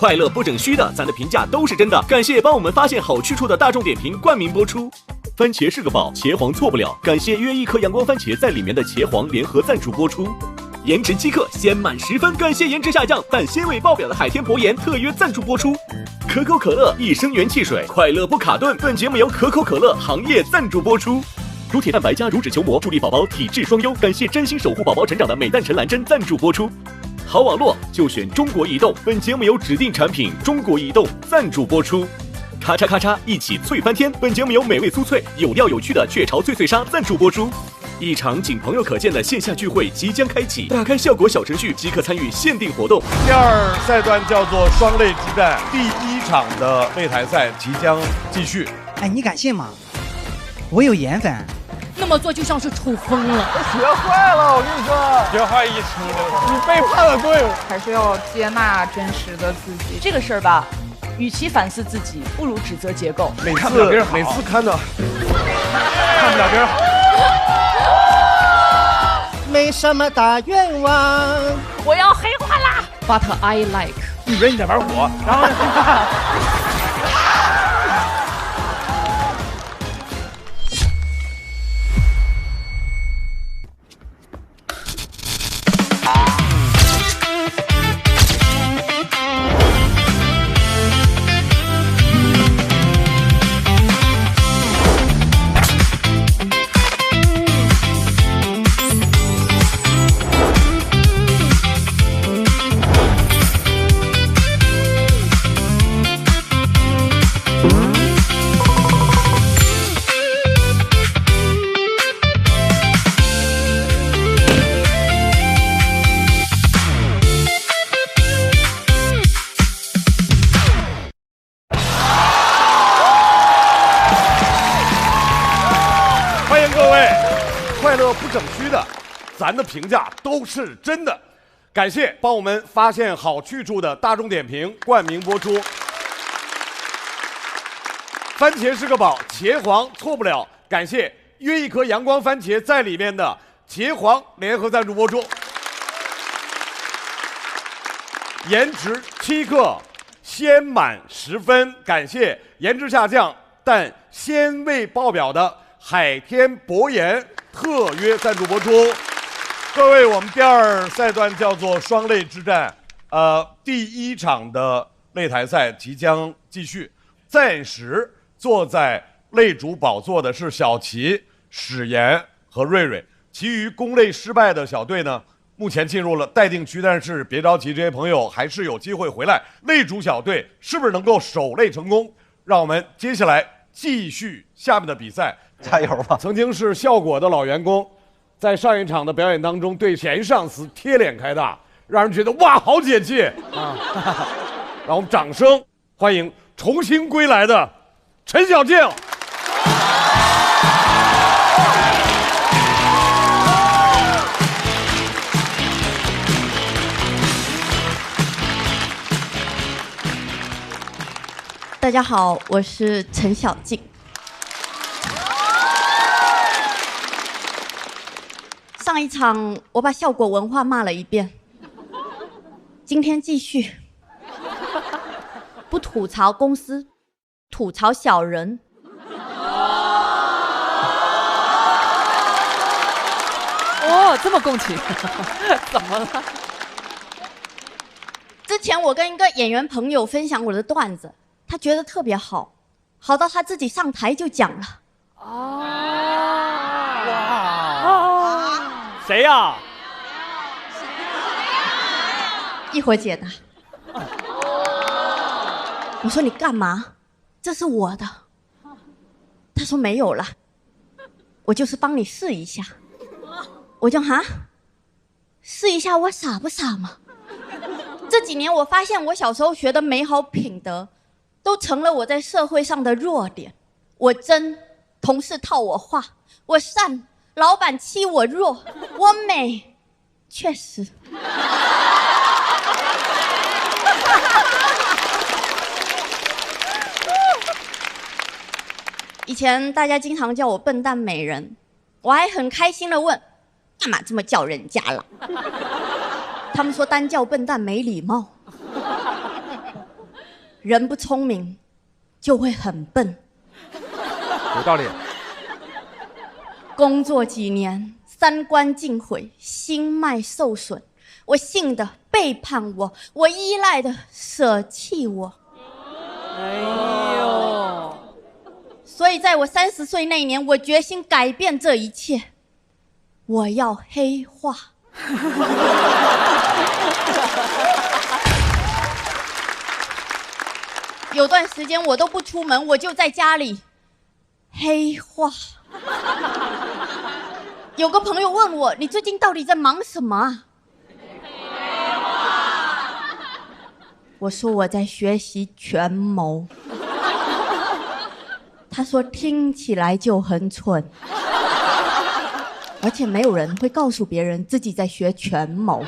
快乐不整虚的，咱的评价都是真的。感谢帮我们发现好去处的大众点评冠名播出。番茄是个宝，茄皇错不了。感谢约一颗阳光番茄在里面的茄皇联合赞助播出。颜值饥客鲜满10分，感谢颜值下降但鲜味爆表的海天博颜特约赞助播出。可口可乐一生元气水，快乐不卡顿。本节目由可口可乐行业赞助播出。乳铁蛋白加乳脂球膜，助力宝宝体质双优。感谢真心守护宝宝成长的美蛋陈兰珍赞助播出。好网络就选中国移动，本节目由指定产品中国移动赞助播出。咔嚓咔嚓，一起脆翻天！本节目由美味酥脆、有料有趣的雀巢脆脆鲨赞助播出。一场仅朋友可见的线下聚会即将开启，打开效果小程序即可参与限定活动。第二赛段叫做双擂之战，第1场的擂台赛即将继续。哎，你敢信吗？我有颜粉。那么做就像是处疯了。我学坏了，我跟你说，学坏一出了，你背叛了队伍。还是要接纳真实的自己。这个事儿吧，与其反思自己，不如指责结构。每次看不了别人好。没什么大愿望，我要黑化啦 ！But I like。以为你在玩火，然后。不整虚的，咱的评价都是真的。感谢帮我们发现好去处的大众点评冠名播出。番茄是个宝，茄皇错不了。感谢约一颗阳光番茄在里面的茄皇联合赞助播出。颜值7克，鲜满10分。感谢颜值下降但鲜味爆表的海天博颜特约赞助播出。各位，我们第二赛段叫做双擂之战，第1场的擂台赛即将继续。暂时坐在擂主宝座的是小齐、史岩和瑞瑞，其余攻擂失败的小队呢，目前进入了待定区，但是别着急，这些朋友还是有机会回来。擂主小队是不是能够守擂成功？让我们接下来继续下面的比赛。加油吧！曾经是效果的老员工，在上一场的表演当中对前上司贴脸开大，让人觉得哇，好解气啊！让我们掌声欢迎重新归来的陈小静。大家好，我是陈小静。上一场我把效果文化骂了一遍，今天继续，不吐槽公司，吐槽小人。哦，这么共情，怎么了？之前我跟一个演员朋友分享我的段子，他觉得特别好，好到他自己上台就讲了。谁呀？一会儿解答。我说你干嘛？这是我的。他说没有了，我就是帮你试一下。我就试一下，我傻不傻嘛？这几年我发现我小时候学的美好品德，都成了我在社会上的弱点。我真，同事套我话；我善，老板欺我弱；我美，确实。以前大家经常叫我笨蛋美人，我还很开心地问，干嘛这么叫人家了？他们说单叫笨蛋没礼貌。人不聪明就会很笨。有道理。工作几年，三观尽毁，心脉受损。我信的背叛我，我依赖的舍弃我。哎呦，所以在我30岁那一年，我决心改变这一切，我要黑化。有段时间我都不出门，我就在家里黑化。有个朋友问我，你最近到底在忙什么啊？我说我在学习权谋。他说听起来就很蠢，而且没有人会告诉别人自己在学权谋。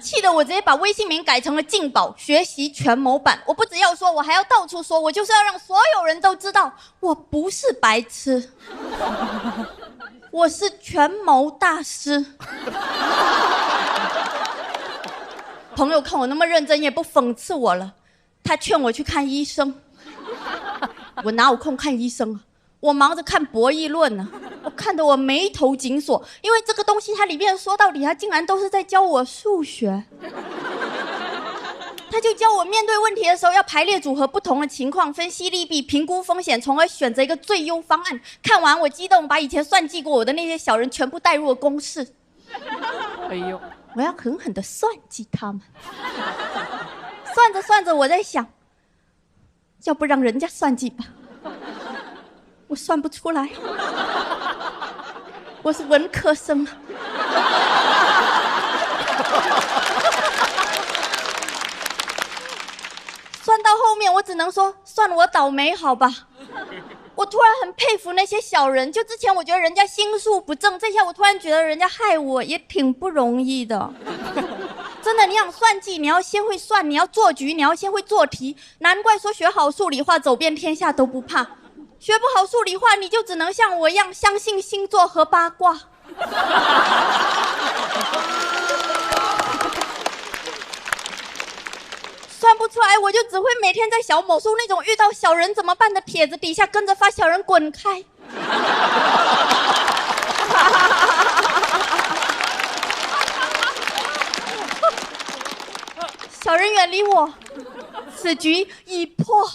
气得我直接把微信名改成了劲宝学习权谋版。我不只要说，我还要到处说，我就是要让所有人都知道我不是白痴，我是权谋大师。朋友看我那么认真，也不讽刺我了，他劝我去看医生。我哪有空看医生啊？我忙着看博弈论呢，我看得我眉头紧锁，因为这个东西它里面说到底，它竟然都是在教我数学。他就教我面对问题的时候要排列组合不同的情况，分析利弊，评估风险，从而选择一个最优方案。看完我激动，把以前算计过我的那些小人全部带入了公式。哎呦，我要狠狠地算计他们。算着算着，我在想，要不让人家算计吧。我算不出来，我是文科生啊。算到后面，我只能说算我倒霉好吧。我突然很佩服那些小人，就之前我觉得人家心术不正，这下我突然觉得人家害我也挺不容易的。真的，你想算计，你要先会算，你要做局，你要先会做题。难怪说学好数理化，走遍天下都不怕。学不好数理化，你就只能像我一样相信星座和八卦。算不出来，我就只会每天在小某书那种遇到小人怎么办的帖子底下跟着发小人滚开。小人远离我，此局已破。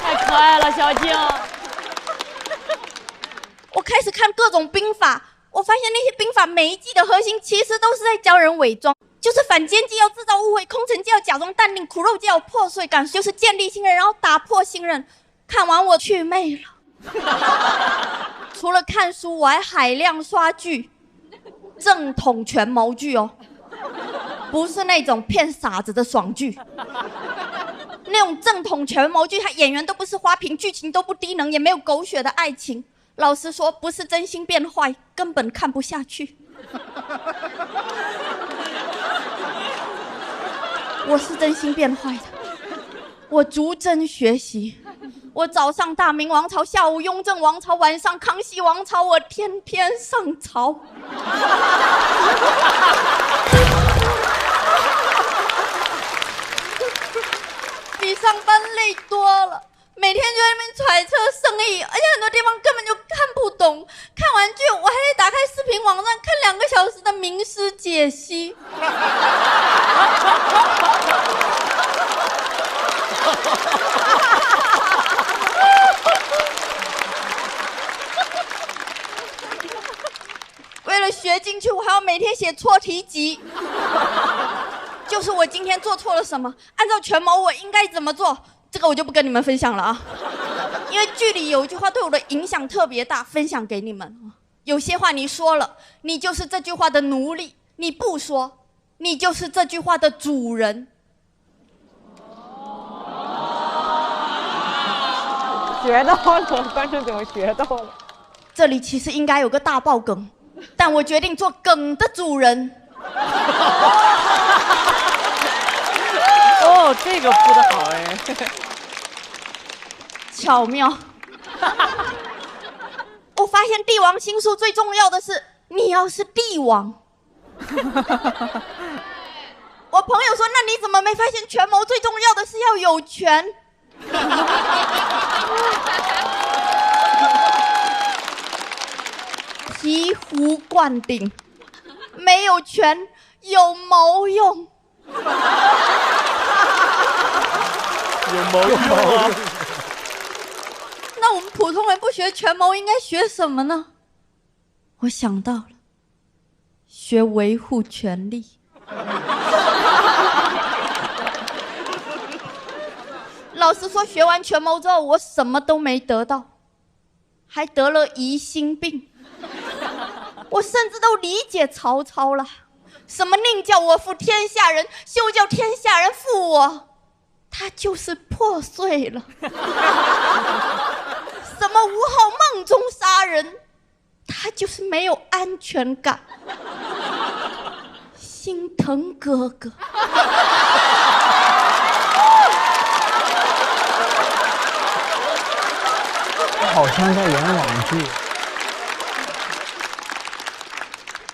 太可爱了，小静。我开始看各种兵法，我发现那些兵法每一计的核心其实都是在教人伪装，就是反间计要制造误会，空城计要假装淡定，苦肉计要有破碎感，就是建立信任然后打破信任。看完我去魅了。除了看书，我还海量刷剧，正统权谋剧哦，不是那种骗傻子的爽剧。那种正统权谋剧，他演员都不是花瓶，剧情都不低能，也没有狗血的爱情。老实说，不是真心变坏，根本看不下去。我是真心变坏的，我逐帧学习。我早上大明王朝，下午雍正王朝，晚上康熙王朝，我天天上朝。比上班累多了，每天就在那边揣测生意，而且很多地方根本就看不懂。看完剧，我还得打开视频网站看2个小时的名师解析。为了学进去，我还要每天写错题集。就是我今天做错了什么，按照权谋我应该怎么做，这个我就不跟你们分享了啊。因为剧里有一句话对我的影响特别大，分享给你们。有些话你说了，你就是这句话的奴隶；你不说，你就是这句话的主人。学到了，观众怎么学到了？这里其实应该有个大爆梗，但我决定做梗的主人。哦，这个铺得好哎，巧妙。我我发现帝王星术最重要的是你要是帝王。我朋友说，那你怎么没发现权谋最重要的是要有权？醍醐灌顶，没有权有谋用。有谋用啊！那我们普通人不学权谋，应该学什么呢？我想到了，学维护权利。老实说，学完权谋之后，我什么都没得到，还得了疑心病。我甚至都理解曹操了，什么宁叫我负天下人，休叫天下人负我，他就是破碎了。什么吴昊梦中杀人，他就是没有安全感。心疼哥哥。好像在演网剧。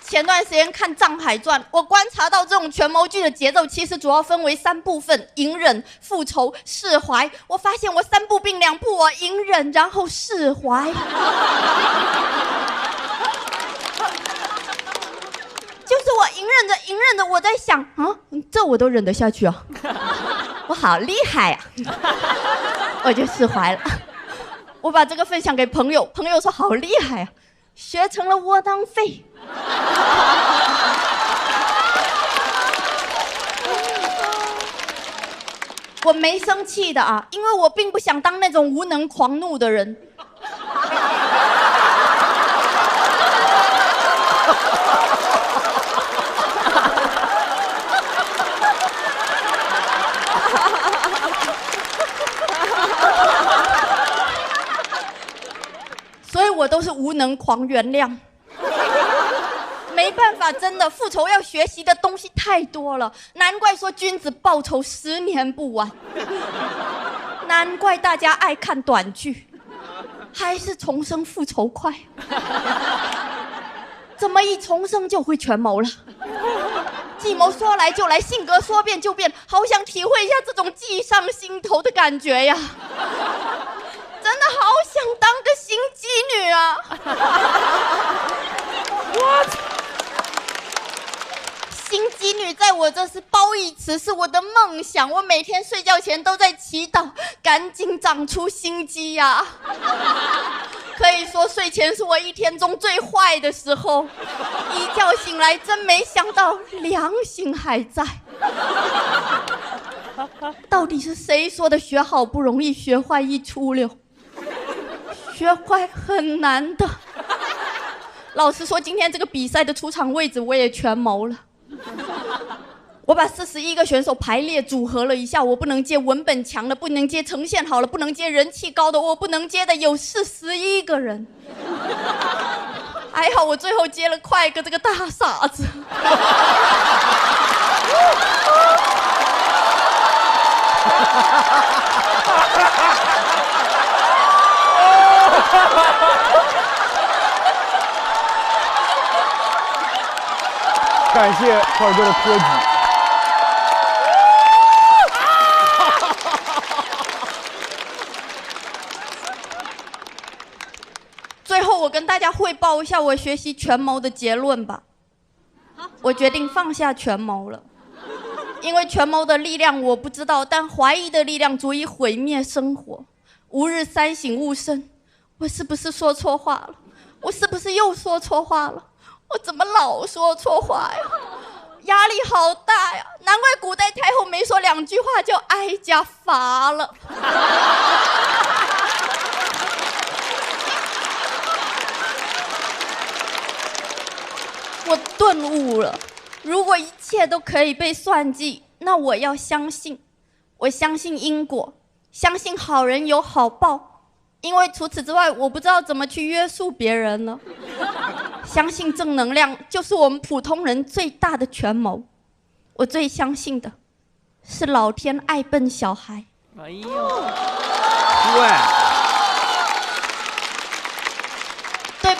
前段时间看《藏海传》，我观察到这种权谋剧的节奏其实主要分为3部分：隐忍、复仇、释怀。我发现我3部并2部，我隐忍然后释怀。就是我隐忍着，我在想啊，这我都忍得下去啊，我好厉害呀、我就释怀了。我把这个分享给朋友，朋友说好厉害呀、学成了窝囊废。我没生气的啊，因为我并不想当那种无能狂怒的人。所以我都是无能狂原谅。没办法，真的复仇要学习的东西太多了，难怪说君子报仇10年不晚。难怪大家爱看短剧，还是重生复仇快。怎么一重生就会权谋了？计谋说来就来，性格说变就变，好想体会一下这种计上心头的感觉呀！真的好想当个心机女啊！我心机女在我这是褒义词，是我的梦想。我每天睡觉前都在祈祷，赶紧长出心机呀！可以说睡前是我一天中最坏的时候，一觉醒来真没想到良心还在。到底是谁说的学好不容易，学坏一出溜？学坏很难的。老实说，今天这个比赛的出场位置我也权谋了。我把41个选手排列组合了一下，我不能接文本强的，不能接呈现好了，不能接人气高的，我不能接的有41个人。还好我最后接了快哥这个大傻子。感谢块哥的科举。最后我跟大家汇报一下我学习权谋的结论吧。我决定放下权谋了，因为权谋的力量我不知道，但怀疑的力量足以毁灭生活。吾日三省吾身，我是不是说错话了？我是不是又说错话了？我怎么老说错话呀？压力好大呀！难怪古代太后没说2句话就哀家罚了。我顿悟了，如果一切都可以被算计，那我要相信，我相信因果，相信好人有好报，因为除此之外，我不知道怎么去约束别人了。相信正能量就是我们普通人最大的权谋。我最相信的是老天爱笨小孩。哎呦，对。对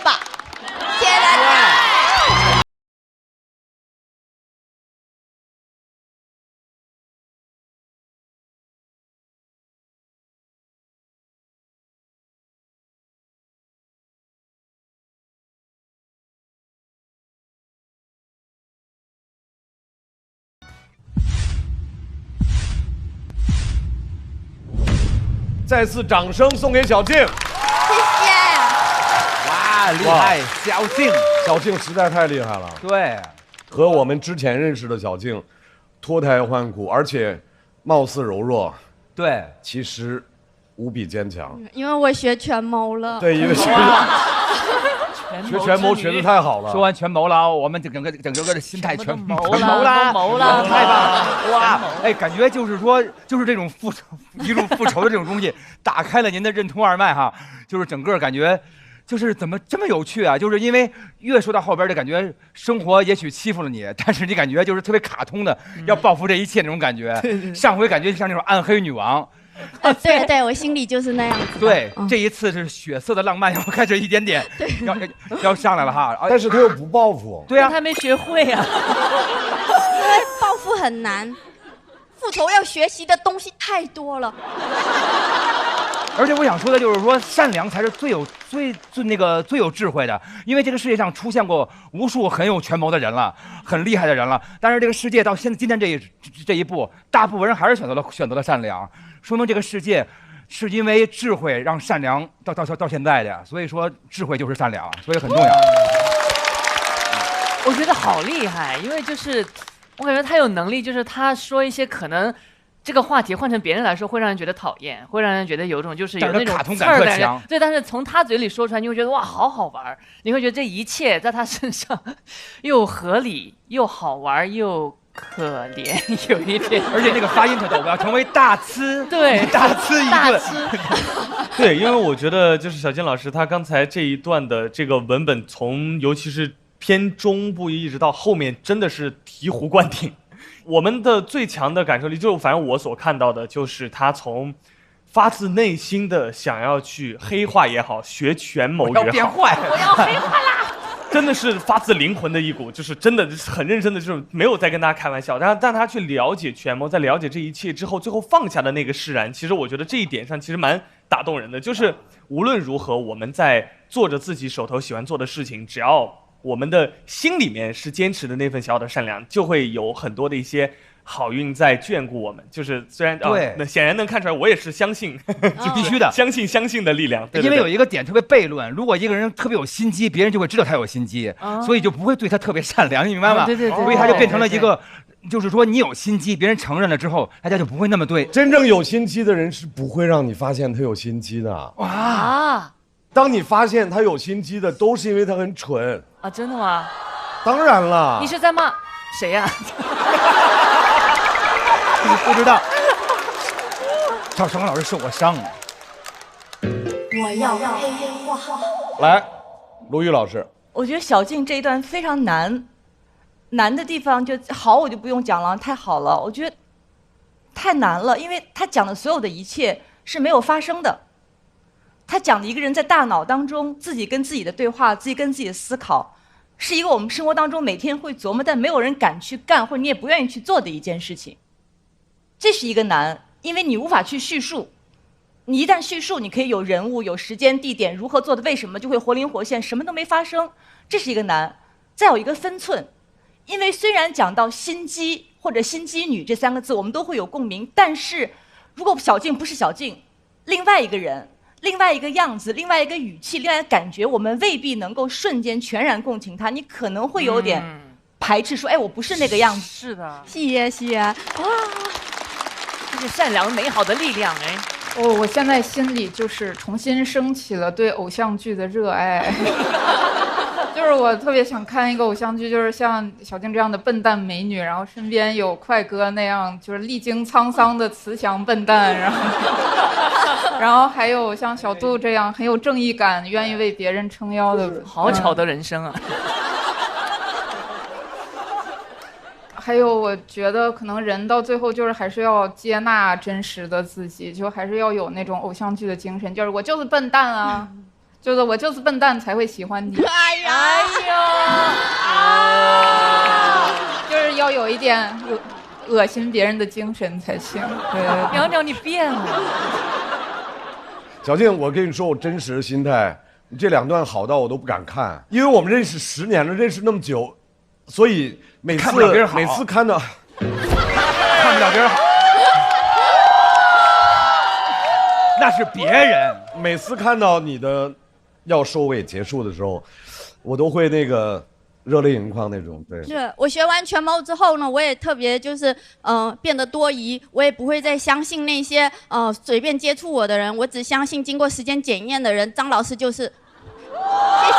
再次掌声送给小静。谢谢。哇，厉害，小静，小静实在太厉害了。对，和我们之前认识的小静脱胎换骨，而且貌似柔弱，对，其实无比坚强。因为我学权谋了。对，因为学权谋学的太好了。说完权谋了，我们整个的心态全谋了，太棒了！哇，哎，感觉就是说，就是这种一种复仇的这种东西，打开了您的任督二脉哈，就是整个感觉。就是怎么这么有趣啊？就是因为越说到后边就感觉生活也许欺负了你，但是你感觉就是特别卡通的，要报复这一切那种感觉。上回感觉像那种暗黑女王。对，我心里就是那样子。对，这一次是血色的浪漫要开始一点点要上来了哈。但是他又不报复。对啊，他没学会啊。因为报复很难，复仇要学习的东西太多了。而且我想说的就是说，善良才是最有智慧的，因为这个世界上出现过无数很有权谋的人了，很厉害的人了，但是这个世界到今天这一步，大部分人还是选择了善良，说明这个世界是因为智慧让善良到现在的，所以说智慧就是善良，所以很重要。我觉得好厉害，因为就是我感觉他有能力，就是他说一些可能。这个话题换成别人来说，会让人觉得讨厌，会让人觉得有种就是有那种卡通感特强。对，但是从他嘴里说出来，你会觉得哇，好好玩。你会觉得这一切在他身上又合理又好玩又可怜，有一点。而且那个发音特逗，我要成为大吃，对，大吃一顿。对，因为我觉得就是小金老师他刚才这一段的这个文本，从尤其是偏中部一直到后面，真的是醍醐灌顶。我们的最强的感受力，就反正我所看到的，就是他从发自内心的想要去黑化也好，学权谋也好，我要变坏，我要黑化啦！真的是发自灵魂的一股，就是真的很认真的，就是没有在跟大家开玩笑。但他去了解权谋，在了解这一切之后，最后放下的那个释然，其实我觉得这一点上其实蛮打动人的。就是无论如何，我们在做着自己手头喜欢做的事情，只要我们的心里面是坚持的那份小小的善良，就会有很多的一些好运在眷顾我们。就是虽然对，那显然能看出来，我也是相信，是必须的，相信的力量。对，因为有一个点特别悖论，如果一个人特别有心机，别人就会知道他有心机，所以就不会对他特别善良，你明白吗？对，所以他就变成了一个。就是说，你有心机，别人承认了之后，大家就不会那么对。真正有心机的人是不会让你发现他有心机的。哇！当你发现他有心机的，都是因为他很蠢啊！真的吗？当然了。你是在骂谁呀？不知道。赵成老师受过伤。我要黑化。来，卢宇老师。我觉得小静这一段非常难。难的地方就好，我就不用讲了，太好了。我觉得太难了，因为他讲的所有的一切是没有发生的。他讲的一个人在大脑当中自己跟自己的对话，自己跟自己的思考，是一个我们生活当中每天会琢磨，但没有人敢去干，或者你也不愿意去做的一件事情。这是一个难，因为你无法去叙述。你一旦叙述，你可以有人物、有时间、地点，如何做的，为什么，就会活灵活现，什么都没发生。这是一个难。再有一个分寸。因为虽然讲到心机或者心机女这3个字，我们都会有共鸣，但是如果小静不是小静，另外一个人、另外一个样子、另外一个语气、另外一个感觉，我们未必能够瞬间全然共情他，你可能会有点排斥，说：“哎，我不是那个样子。”是的，谢谢哇，这是善良美好的力量哎。我现在心里就是重新升起了对偶像剧的热爱。就是我特别想看一个偶像剧，就是像小静这样的笨蛋美女，然后身边有快哥那样就是历经沧桑的慈祥笨蛋，然后还有像小杜这样很有正义感，愿意为别人撑腰的。好巧的人生啊！还有，我觉得可能人到最后就是还是要接纳真实的自己，就还是要有那种偶像剧的精神，就是我就是笨蛋啊。就是我就是笨蛋才会喜欢你。哎呀，就是要有一点恶心别人的精神才行。苗苗，你变了。小静，我跟你说我真实的心态，你这2段好到我都不敢看，因为我们认识10年了，认识那么久，所以每次看到看不了别人好。那是别人。每次看到你的要收尾结束的时候，我都会那个热泪盈眶那种。对，是我学完权谋之后呢，我也特别就是变得多疑，我也不会再相信那些随便接触我的人，我只相信经过时间检验的人。张老师就是，谢谢。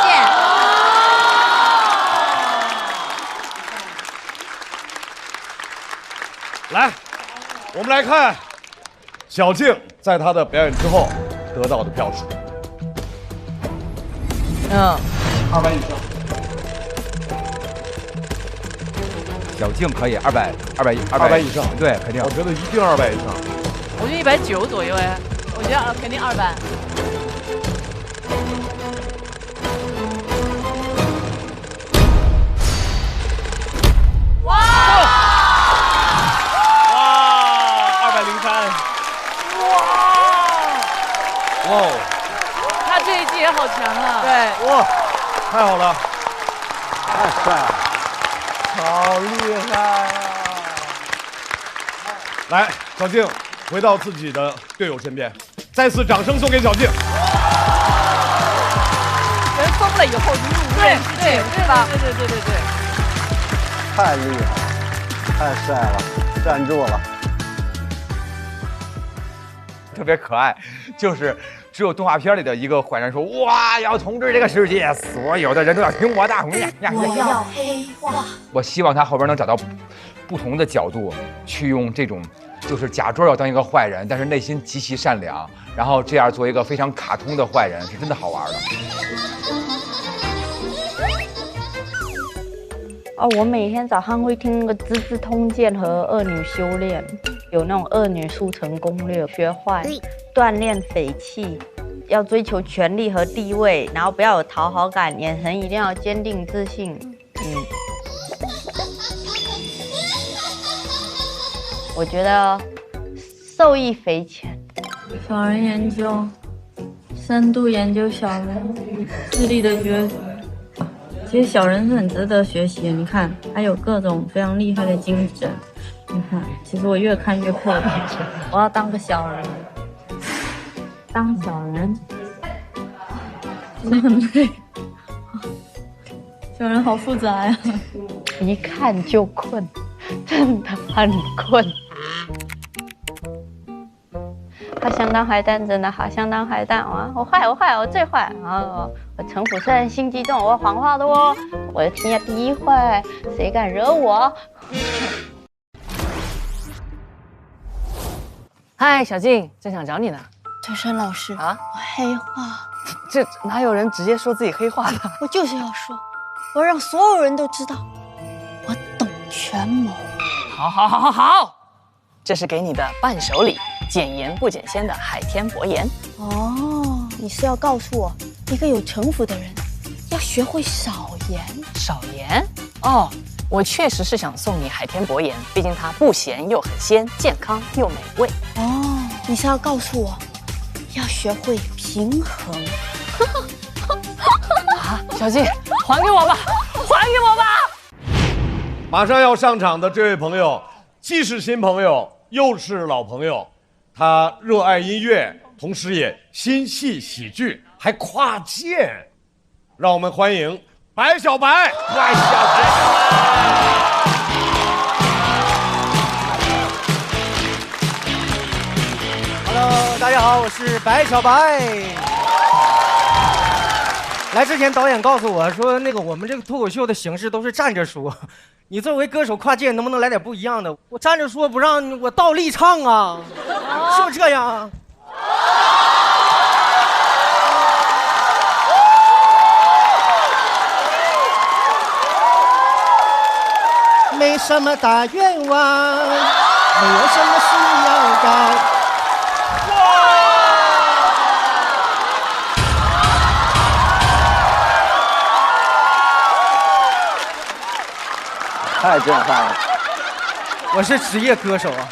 来，我们来看小静在她的表演之后得到的票数。200以上。小静可以200以上，对，肯定。我觉得一定200以上。我觉得190左右哎，我觉得肯定200。哇，他这一季也好强啊！对，哇，太好了，太帅了，好厉害啊！来，小静回到自己的队友身边，再次掌声送给小静。人疯了以后就入无人之境，对吧？对。太厉害了，太帅了，站住了。特别可爱，就是只有动画片里的一个坏人说：“哇，要统治这个世界，所有的人都要听我的。”我要黑化。我希望他后边能找到不同的角度，去用这种就是假装要当一个坏人，但是内心极其善良，然后这样做一个非常卡通的坏人，是真的好玩的。哦，我每天早上会听那个《资治通鉴》和《恶女修炼》，有那种恶女速成攻略，学坏，锻炼匪气，要追求权力和地位，然后不要有讨好感，眼神一定要坚定自信。我觉得受益匪浅。小人研究，深度研究小人智力的角逐。其实小人是很值得学习的，你看，还有各种非常厉害的精神。你看，其实我越看越破胆，我要当个小人。当小人，真的很累。小人好复杂呀，一看就困，真的很困。好想当坏蛋，真的好想当坏蛋啊！我坏，我最坏啊！我城府深，心机重，我谎话多，我的天下第一坏，谁敢惹我？嗨，小静，正想找你呢。周深老师啊，我黑化，这哪有人直接说自己黑化的？我就是要说，我让所有人都知道，我懂权谋。好，这是给你的伴手礼。减盐不减鲜的海天薄盐。哦，你是要告诉我，一个有城府的人要学会少盐？少盐？哦，我确实是想送你海天薄盐，毕竟它不咸又很鲜，健康又美味。哦，你是要告诉我，要学会平衡？啊，小静，还给我吧，还给我吧！马上要上场的这位朋友，既是新朋友，又是老朋友。他热爱音乐，同时也心系喜剧，还跨界。让我们欢迎白小白。白小白。Hello， 大家好，我是白小白。来之前，导演告诉我说，我们这个脱口秀的形式都是站着说。你作为歌手跨界，能不能来点不一样的？我站着说不让我倒立唱啊，是不是这样？没什么大愿望，没有什么需要干。太震撼了！我是职业歌手啊，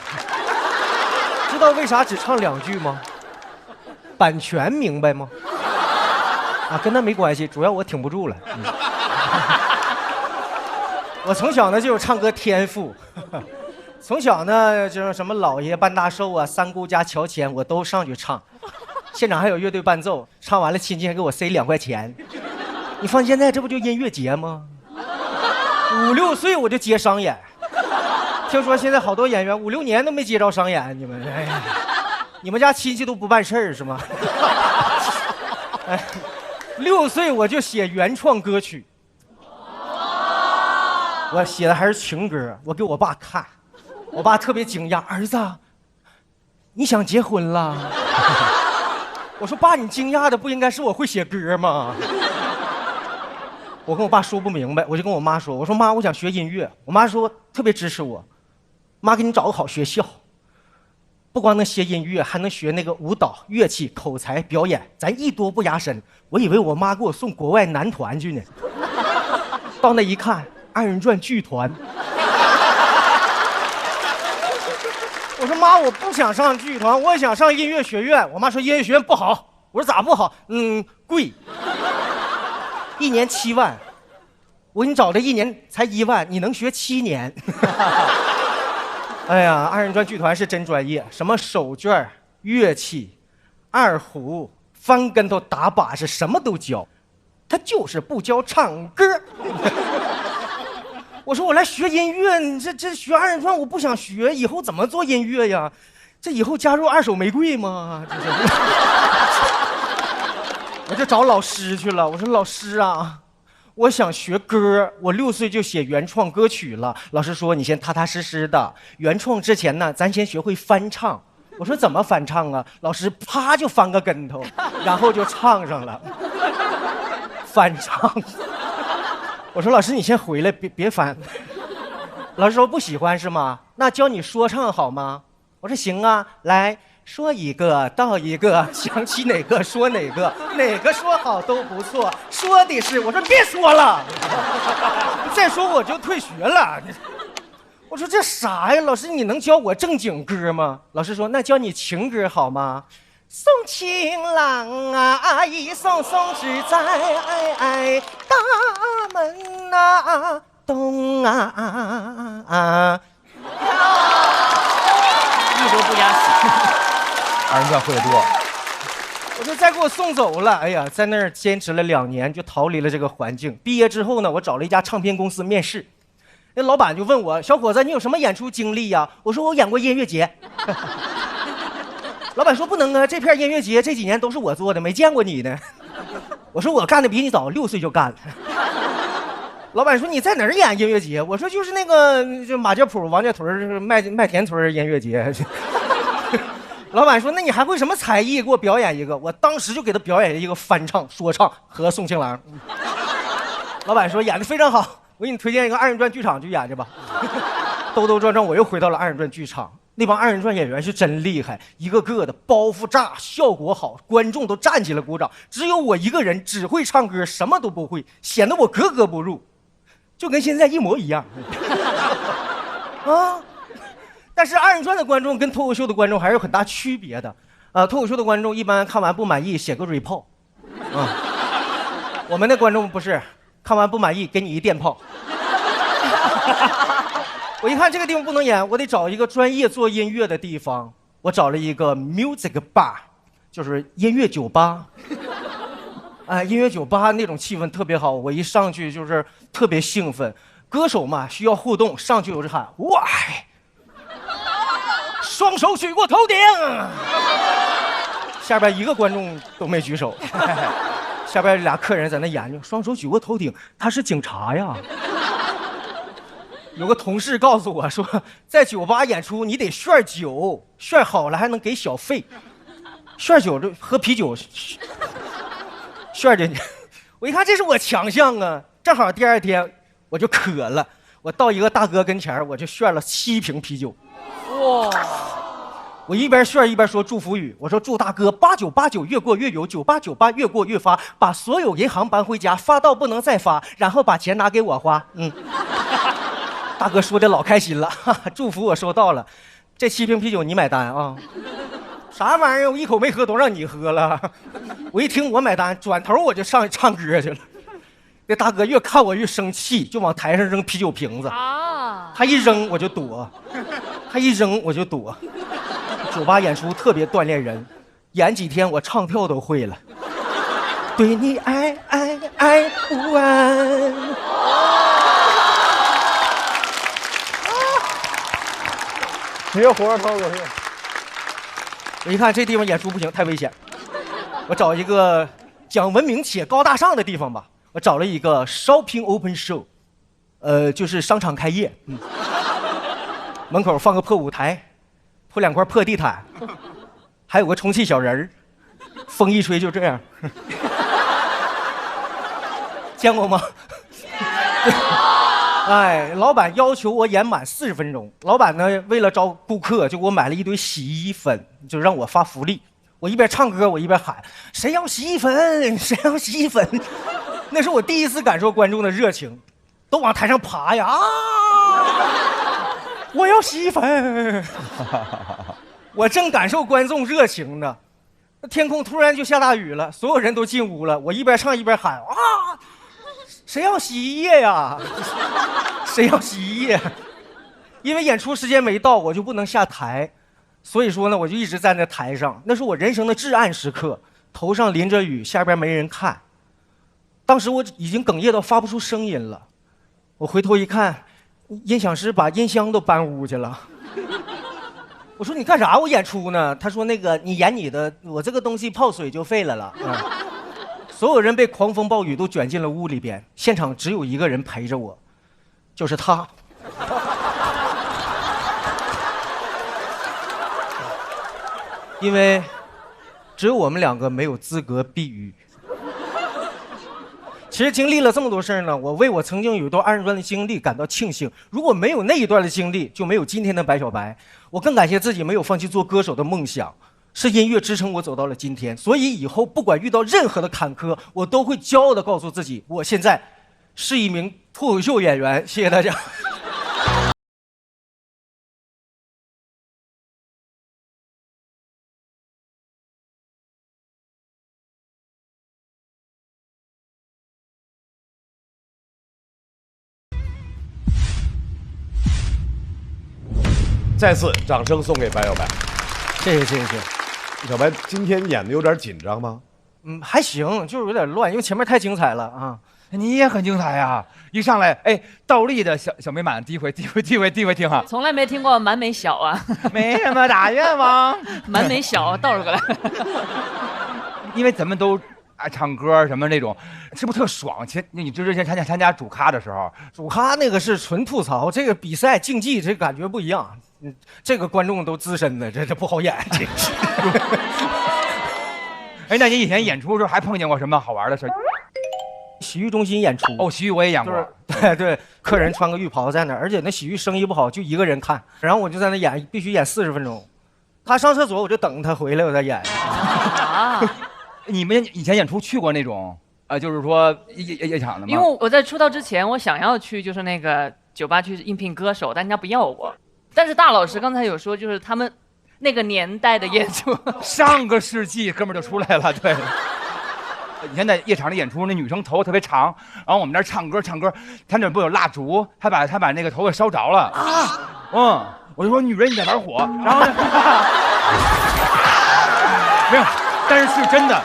知道为啥只唱2句吗？版权明白吗？啊，跟他没关系，主要我挺不住了。我从小呢就有唱歌天赋，从小呢就是什么老爷扮大寿啊、三姑家乔迁，我都上去唱。现场还有乐队伴奏，唱完了亲戚还给我塞2块钱。你放现在这不就音乐节吗？5、6岁我就接商演，听说现在好多演员5、6年都没接着商演，你们哎呀，你们家亲戚都不办事儿是吗？哎，6岁我就写原创歌曲，我写的还是情歌，我给我爸看，我爸特别惊讶，儿子，你想结婚了？我说爸，你惊讶的不应该是我会写歌吗？我跟我爸说不明白，我就跟我妈说，我说妈，我想学音乐。我妈说特别支持我，妈给你找个好学校，不光能学音乐，还能学那个舞蹈、乐器、口才、表演，咱艺多不压身。我以为我妈给我送国外男团去呢，到那一看，2人转剧团。我说妈，我不想上剧团，我想上音乐学院。我妈说音乐学院不好。我说咋不好？贵，1年7万。我给你找的1年才1万，你能学7年？哎呀，2人转剧团是真专业，什么手绢、乐器、二胡、翻跟头、打把式，什么都教。他就是不教唱歌。我说我来学音乐，你这学2人转我不想学，以后怎么做音乐呀？这以后加入2手玫瑰吗？我就找老师去了。我说老师啊，我想学歌，我6岁就写原创歌曲了。老师说你先踏踏实实的，原创之前呢，咱先学会翻唱。我说怎么翻唱啊？老师啪就翻个跟头，然后就唱上了。翻唱。我说老师你先回来，别翻。老师说不喜欢是吗？那教你说唱好吗？我说行啊，来说一个道一个，想起哪个说哪个，哪个说好都不错。说的是，我说别说了，再说我就退学了。我说这啥呀？老师你能教我正经歌吗？老师说那教你情歌好吗？送情郎啊，一送送只在大门啊东啊。一都不压线。2人转会的多。我说再给我送走了，哎呀，在那儿坚持了2年，就逃离了这个环境。毕业之后呢，我找了一家唱片公司面试，那老板就问我，小伙子，你有什么演出经历呀？我说我演过音乐节。老板说不能啊，这片音乐节这几年都是我做的，没见过你呢。我说我干的比你早，6岁就干了。老板说你在哪儿演音乐节？我说就是那个就马家堡、王家屯、麦田村音乐节。老板说那你还会什么才艺？给我表演一个。我当时就给他表演一个翻唱、说唱和宋庆郎。老板说演得非常好，我给你推荐一个2人转剧场去演去吧。兜兜转转我又回到了2人转剧场。那帮2人转演员是真厉害，一个个的包袱炸，效果好，观众都站起来鼓掌。只有我一个人只会唱歌，什么都不会，显得我格格不入，就跟现在一模一样。啊！但是2人转的观众跟脱口秀的观众还是有很大区别的。脱口秀的观众一般看完不满意写个 report，我们的观众不是，看完不满意给你一电炮。我一看这个地方不能演，我得找一个专业做音乐的地方。我找了一个 music bar， 就是音乐酒吧。音乐酒吧那种气氛特别好，我一上去就是特别兴奋。歌手嘛需要互动，上去我就喊喂，双手举过头顶。下边一个观众都没举手。下边俩客人在那研究，双手举过头顶，他是警察呀。有个同事告诉我说，在酒吧演出你得炫酒，炫好了还能给小费。炫酒就喝啤酒，炫进去。我一看这是我强项啊，正好第2天我就渴了，我到一个大哥跟前我就炫了7瓶啤酒。哇！我一边炫一边说祝福语，我说祝大哥8989越过越有，9898越过越发，把所有银行搬回家，发到不能再发，然后把钱拿给我花。大哥说的老开心了，祝福我收到了。这7瓶啤酒你买单啊？啥玩意儿？我一口没喝，都让你喝了。我一听我买单，转头我就上去唱歌去了。那大哥越看我越生气，就往台上扔啤酒瓶子。他一扔我就躲，他一扔我就躲。酒吧演出特别锻炼人，演几天我唱跳都会了。对你爱不完。绝活脱口秀。我一看这地方演出不行，太危险，我找一个讲文明且高大上的地方吧。我找了一个 shopping open show， 就是商场开业，门口放个破舞台，铺2块破地毯，还有个充气小人儿，风一吹就这样。见过吗？哎，老板要求我演满40分钟。老板呢，为了招顾客，就给我买了一堆洗衣粉，就让我发福利。我一边唱歌，我一边喊：“谁要洗衣粉？谁要洗衣粉？”那是我第一次感受观众的热情，都往台上爬呀！啊！我要洗衣粉。我正感受观众热情呢，天空突然就下大雨了，所有人都进屋了。我一边唱一边喊：“啊！谁要洗衣液呀？谁要洗衣液？”因为演出时间没到，我就不能下台，所以说呢，我就一直站在台上。那是我人生的至暗时刻，头上淋着雨，下边没人看。当时我已经哽咽到发不出声音了。我回头一看，音响师把音箱都搬屋去了。我说：“你干啥？我演出呢。”他说：“那个你演你的，我这个东西泡水就废了。”所有人被狂风暴雨都卷进了屋里边，现场只有一个人陪着我，就是他。因为只有我们2个没有资格避雨。其实经历了这么多事儿呢，我为我曾经有一段2人转的经历感到庆幸。如果没有那一段的经历，就没有今天的白小白。我更感谢自己没有放弃做歌手的梦想。是音乐支撑我走到了今天，所以以后不管遇到任何的坎坷，我都会骄傲地告诉自己，我现在是一名脱口秀演员。谢谢大家。再次掌声送给白小白。谢谢谢谢谢谢。小白今天演的有点紧张吗？还行，就是有点乱，因为前面太精彩了啊。你也很精彩呀！一上来，哎，倒立的小美满，第一回听哈。从来没听过满美小啊。没什么大愿望。满美小倒着过来。因为咱们都唱歌什么那种，是不是特爽？你之前参加主咖的时候，主咖那个是纯吐槽，这个比赛竞技这感觉不一样。这个观众都资深的，这不好演。哎，那你以前演出的时候还碰见过什么好玩的事？洗浴中心演出哦，洗浴我也演过。对对，客人穿个浴袍在那儿，而且那洗浴生意不好，就一个人看，然后我就在那演，必须演40分钟。他上厕所我就等他回来，我再演。啊，你们以前演出去过那种就是说夜场的吗？因为我在出道之前，我想要去就是那个酒吧去应聘歌手，但人家不要我。但是大老师刚才有说，就是他们那个年代的演出，上个世纪哥们儿就出来了。对，以前在夜场里演出，那女生头发特别长，然后我们那儿唱歌，他那不有蜡烛，他把那个头发烧着了啊。我就说女人你在玩火，然后呢，没有，但是是真的，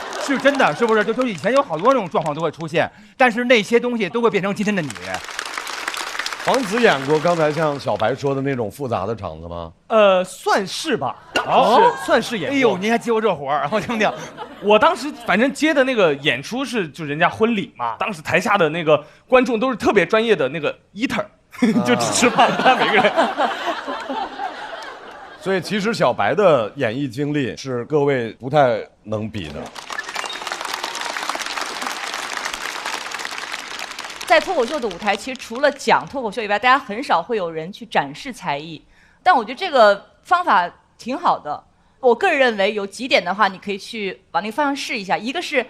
是不是？就以前有好多那种状况都会出现，但是那些东西都会变成今天的你。黄子演过刚才像小白说的那种复杂的场子吗？算是吧。算是演过。哎呦，您还接过这活儿？我听听。我当时反正接的那个演出是就人家婚礼嘛，当时台下的那个观众都是特别专业的那个 eater，就只吃饭，他每个人。所以其实小白的演艺经历是各位不太能比的。在脱口秀的舞台，其实除了讲脱口秀以外，大家很少会有人去展示才艺。但我觉得这个方法挺好的。我个人认为有几点的话，你可以去往那个方向试一下。一个是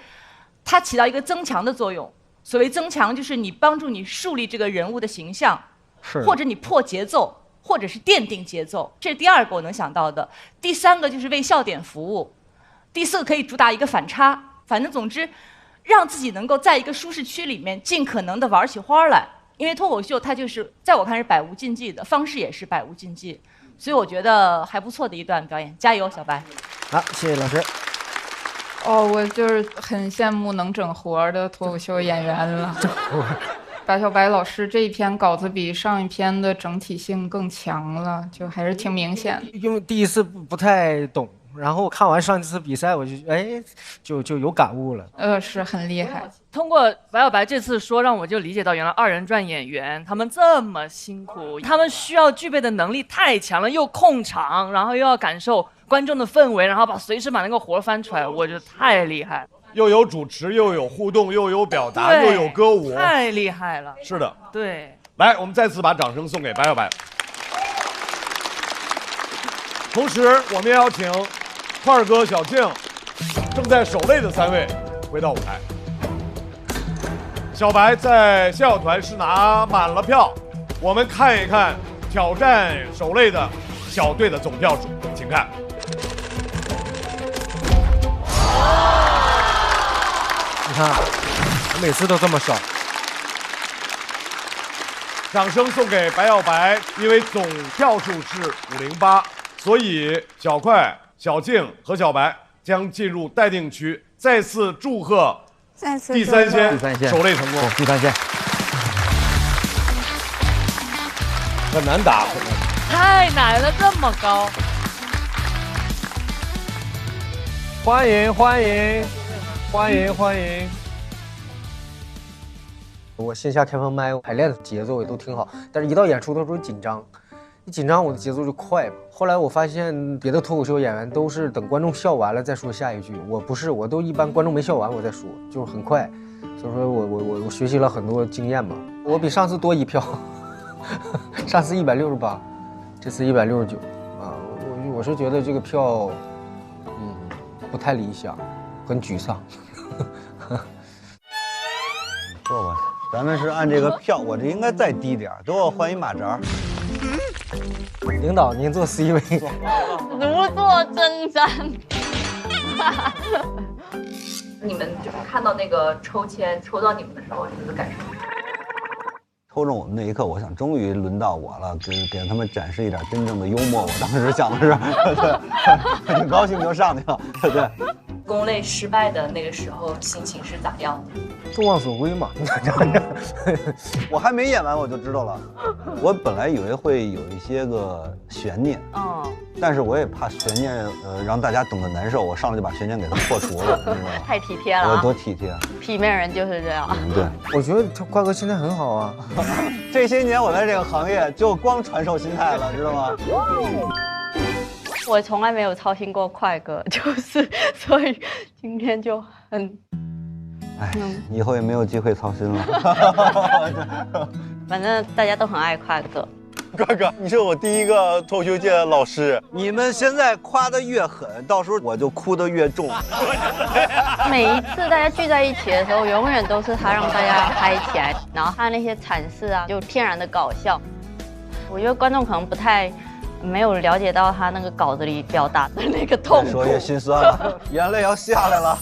它起到一个增强的作用。所谓增强，就是你帮助你树立这个人物的形象，或者你破节奏，或者是奠定节奏。这是第2个我能想到的。第3个就是为笑点服务。第4个可以主打一个反差。反正总之，让自己能够在一个舒适区里面尽可能的玩起花来。因为脱口秀它就是在我看是百无禁忌的，方式也是百无禁忌。所以我觉得还不错的一段表演，加油，小白！好，谢谢老师。哦，我就是很羡慕能整活的脱口秀演员了。白小白老师这一篇稿子比上一篇的整体性更强了，就还是挺明显的。因为第一次不太懂，然后看完上一次比赛，我就有感悟了。是很厉害。通过白小白这次说，让我就理解到原来二人转演员他们这么辛苦，他们需要具备的能力太强了，又控场，然后又要感受观众的氛围，然后随时把那个活翻出来，我觉得太厉害了。又有主持，又有互动，又有表达，又有歌舞，太厉害了。是的，对。来，我们再次把掌声送给白小白。同时，我们也要请块儿哥、小静正在守擂的3位回到舞台。小白在笑笑团是拿满了票，我们看一看挑战守擂的小队的总票数，请看。你看，我每次都这么少。掌声送给白小白，因为总票数是508，所以小快、小静和小白将进入待定区。再次祝贺第三线守擂成功。第三线很难打，太难了，这么高。欢迎欢迎欢迎欢迎！我线下开放麦排练的节奏也都挺好，但是一到演出的时候紧张，一紧张我的节奏就快嘛。后来我发现别的脱口秀演员都是等观众笑完了再说下一句，我不是，我都一般观众没笑完我再说，就是很快。所以说我学习了很多经验嘛，我比上次多1票，上次168，这次169啊。我是觉得这个票，不太理想，很沮丧。坐吧，咱们是按这个票，我这应该再低点，给我换一马扎。领导，您坐 C 位。如坐针毡。你们就是看到那个抽签抽到你们的时候，你们的感受？抽中我们那一刻，我想终于轮到我了，给他们展示一点真正的幽默。我当时想的是，对，挺高兴就上去了，对。攻擂失败的那个时候，心情是咋样的？众望所归嘛。我还没演完我就知道了。我本来以为会有一些个悬念，但是我也怕悬念让大家等得难受，我上来就把悬念给他破除了，你知道吗？太体贴了，我多体贴。体面人就是这样。对，我觉得快哥心态很好啊。这些年我在这个行业就光传授心态了，知道吗？我从来没有操心过快哥，所以今天就很，以后也没有机会操心了。反正大家都很爱快哥。快哥，你是我第一个脱口秀界的老师，你们现在夸得越狠，到时候我就哭得越重。每一次大家聚在一起的时候，永远都是他让大家嗨起来，然后他那些阐释啊，就天然的搞笑。我觉得观众可能不太。没有了解到他那个稿子里表达的那个痛苦，越说越心酸了，眼泪要下来了。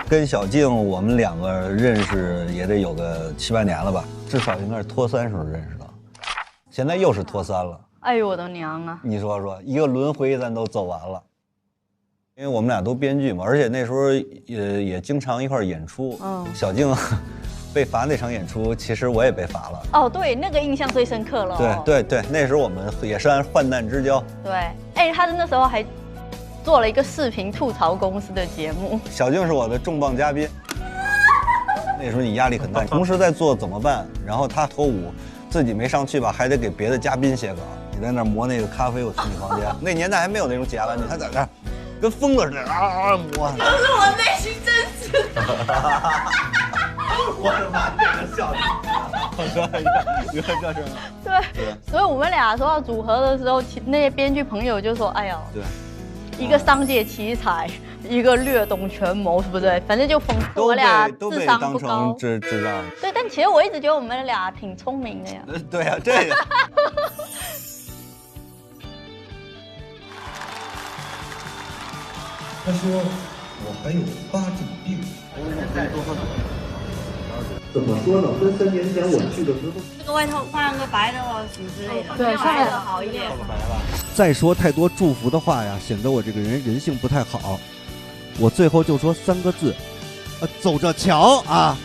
跟小静我们2个认识也得有个7、8年了吧，至少应该是脱3时候认识的，现在又是脱3了。哎呦我的娘啊！你说说，一个轮回咱都走完了，因为我们俩都编剧嘛，而且那时候也经常一块演出。小静。被罚那场演出，其实我也被罚了。哦，对，那个印象最深刻了。对，那时候我们也是按患难之交。对，他那时候还做了一个视频吐槽公司的节目。小静是我的重磅嘉宾，那时候你压力很大，同时在做怎么办？然后他脱舞，自己没上去吧，还得给别的嘉宾写稿。你在那磨那个咖啡，我去你房间。那年代还没有那种解压玩具，他在那儿跟疯了似的磨。都是我内心真实的。我的妈，这个笑点！你看这是。对，所以我们俩说要组合的时候，那些编剧朋友就说：“哎呀，对，一个商界奇才，一个略懂权谋，是不是？反正就讽刺我俩智商不高，智障。对，但其实我一直觉得我们俩挺聪明的呀。对呀，这个。他说我还有8种病。怎么说呢？跟3年前我去的时候，这个外套换个白的什么之类的，对，上面的好一点。再说太多祝福的话呀，显得我这个人性不太好。我最后就说3个字，走着瞧啊。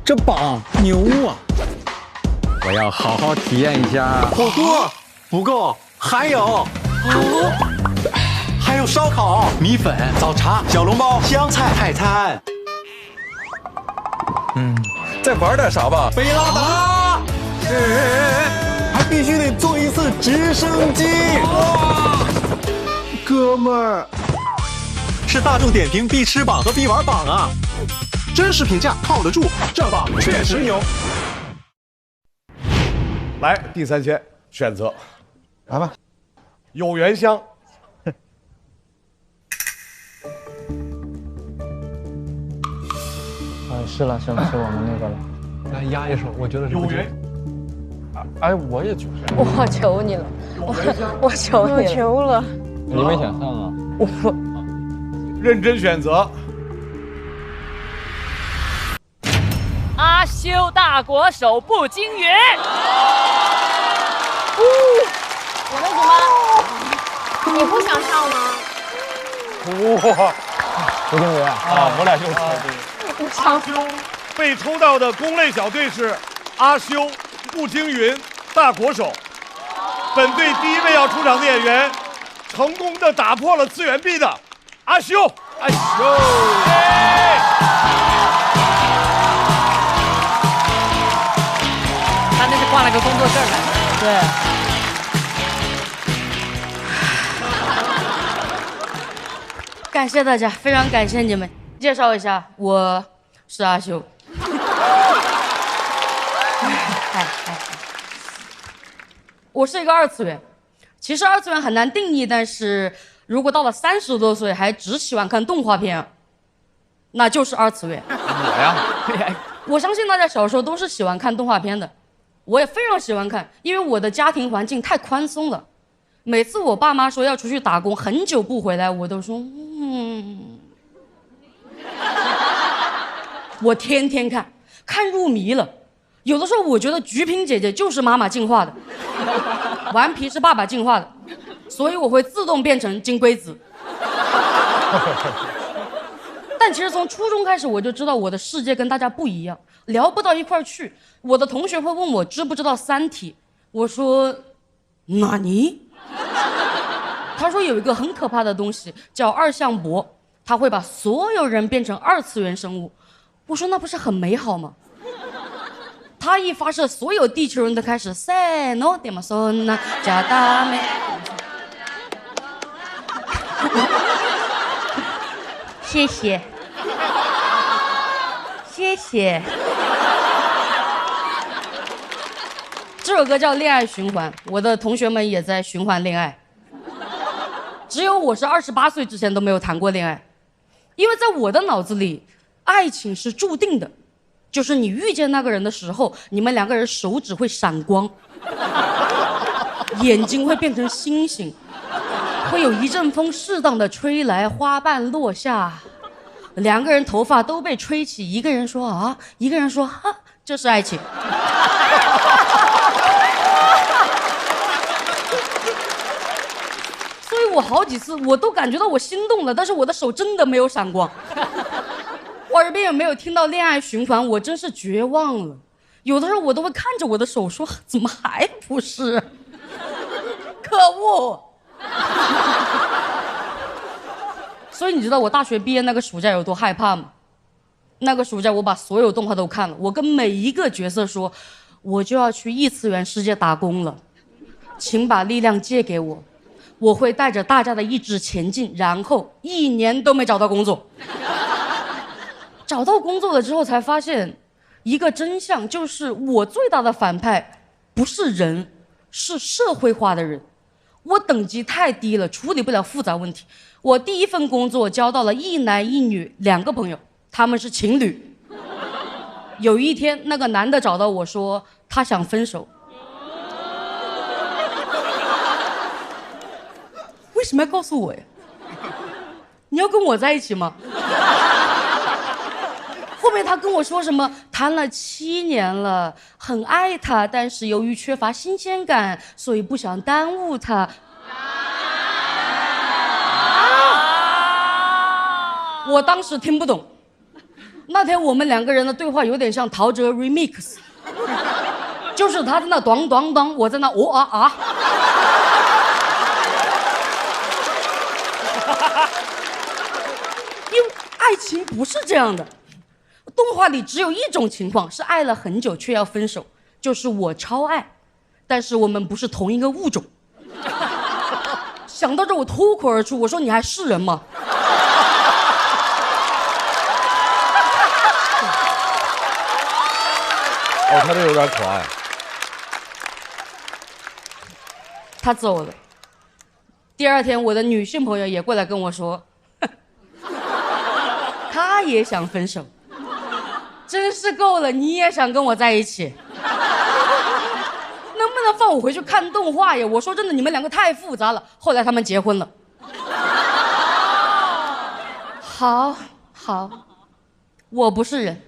这榜牛啊！我要好好体验一下。火锅不够，还有还有烧烤、米粉、早茶、小笼包、湘菜泰餐。再玩点啥吧？贝拉达，还必须得坐一次直升机。哥们儿，是大众点评必吃榜和必玩榜啊！真实评价靠得住，这榜确实牛。来，第3圈选择，来吧。有缘香。是了，是我们那个了。来压一手，我觉得是有缘。哎，我也觉得。我求你了，我求你了，求了。你没选上啊？我认真选择。阿修大国手不惊云。我那什么，你不想上吗？哇，不惊云啊！我俩就猜对。阿修被抽到的公类小队是阿修、步惊云、大国手。本队第1位要出场的演员，成功的打破了次元壁的阿修。阿修，他那是挂了个工作证来。对。感谢大家，非常感谢你们。介绍一下，我是阿修。我是一个2次元。其实2次元很难定义，但是如果到了30多岁还只喜欢看动画片，那就是2次元。我呀，我相信大家小时候都是喜欢看动画片的，我也非常喜欢看，因为我的家庭环境太宽松了。每次我爸妈说要出去打工，很久不回来，我都说我天天看入迷了。有的时候我觉得菊萍姐姐就是妈妈进化的，顽皮是爸爸进化的，所以我会自动变成金龟子。但其实从初中开始我就知道我的世界跟大家不一样，聊不到一块儿去。我的同学会问我知不知道三体，我说哪尼？他说有一个很可怕的东西叫二向箔，他会把所有人变成2次元生物。我说那不是很美好吗？他一发射，所有地球人都开始塞诺点嘛松呐加达美。谢谢，谢谢。这首歌叫《恋爱循环》，我的同学们也在循环恋爱。只有我是28岁之前都没有谈过恋爱，因为在我的脑子里，爱情是注定的，就是你遇见那个人的时候，你们2个人手指会闪光，眼睛会变成星星，会有一阵风适当的吹来，花瓣落下，2个人头发都被吹起，一个人说啊，一个人说哈，这是爱情。所以我好几次我都感觉到我心动了，但是我的手真的没有闪光。我耳边也没有听到恋爱循环，我真是绝望了。有的时候我都会看着我的手说，怎么还不是？可恶！所以你知道我大学毕业那个暑假有多害怕吗？那个暑假我把所有动画都看了，我跟每一个角色说，我就要去异次元世界打工了，请把力量借给我，我会带着大家的意志前进。然后1年都没找到工作。找到工作了之后才发现一个真相，就是我最大的反派不是人，是社会化的人。我等级太低了，处理不了复杂问题。我第1份工作交到了1男1女2个朋友，他们是情侣。有一天那个男的找到我说他想分手。为什么要告诉我呀？你要跟我在一起吗？后面他跟我说什么谈了7年了，很爱他，但是由于缺乏新鲜感，所以不想耽误他。我当时听不懂。那天我们2个人的对话有点像陶喆 remix， 就是他在那咚咚咚，我在那哦啊啊。因为爱情不是这样的，动画里只有一种情况是爱了很久却要分手，就是我超爱，但是我们不是同一个物种。想到这我脱口而出，我说你还是人吗？哦，他这有点可爱。他走了。第2天，我的女性朋友也过来跟我说，他也想分手，真是够了，你也想跟我在一起？能不能放我回去看动画呀？我说真的，你们2个太复杂了。后来他们结婚了。好，我不是人。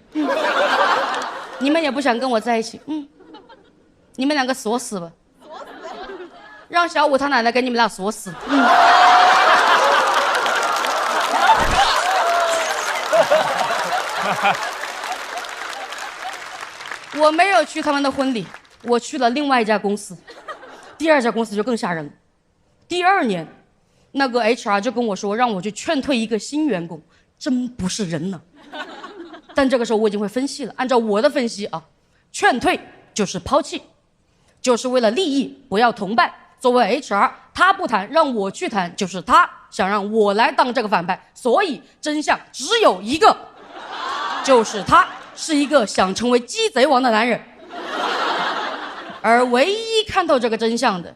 你们也不想跟我在一起，你们2个锁死吧，让小五他奶奶给你们俩锁死。我没有去他们的婚礼，我去了另外一家公司。第2家公司就更吓人了。第2年，那个 HR 就跟我说，让我去劝退一个新员工，真不是人呢。但这个时候我已经会分析了，按照我的分析啊，劝退就是抛弃，就是为了利益，不要同伴。作为 HR， 他不谈，让我去谈，就是他想让我来当这个反派。所以真相只有一个，就是他是一个想成为鸡贼王的男人。而唯一看透这个真相的，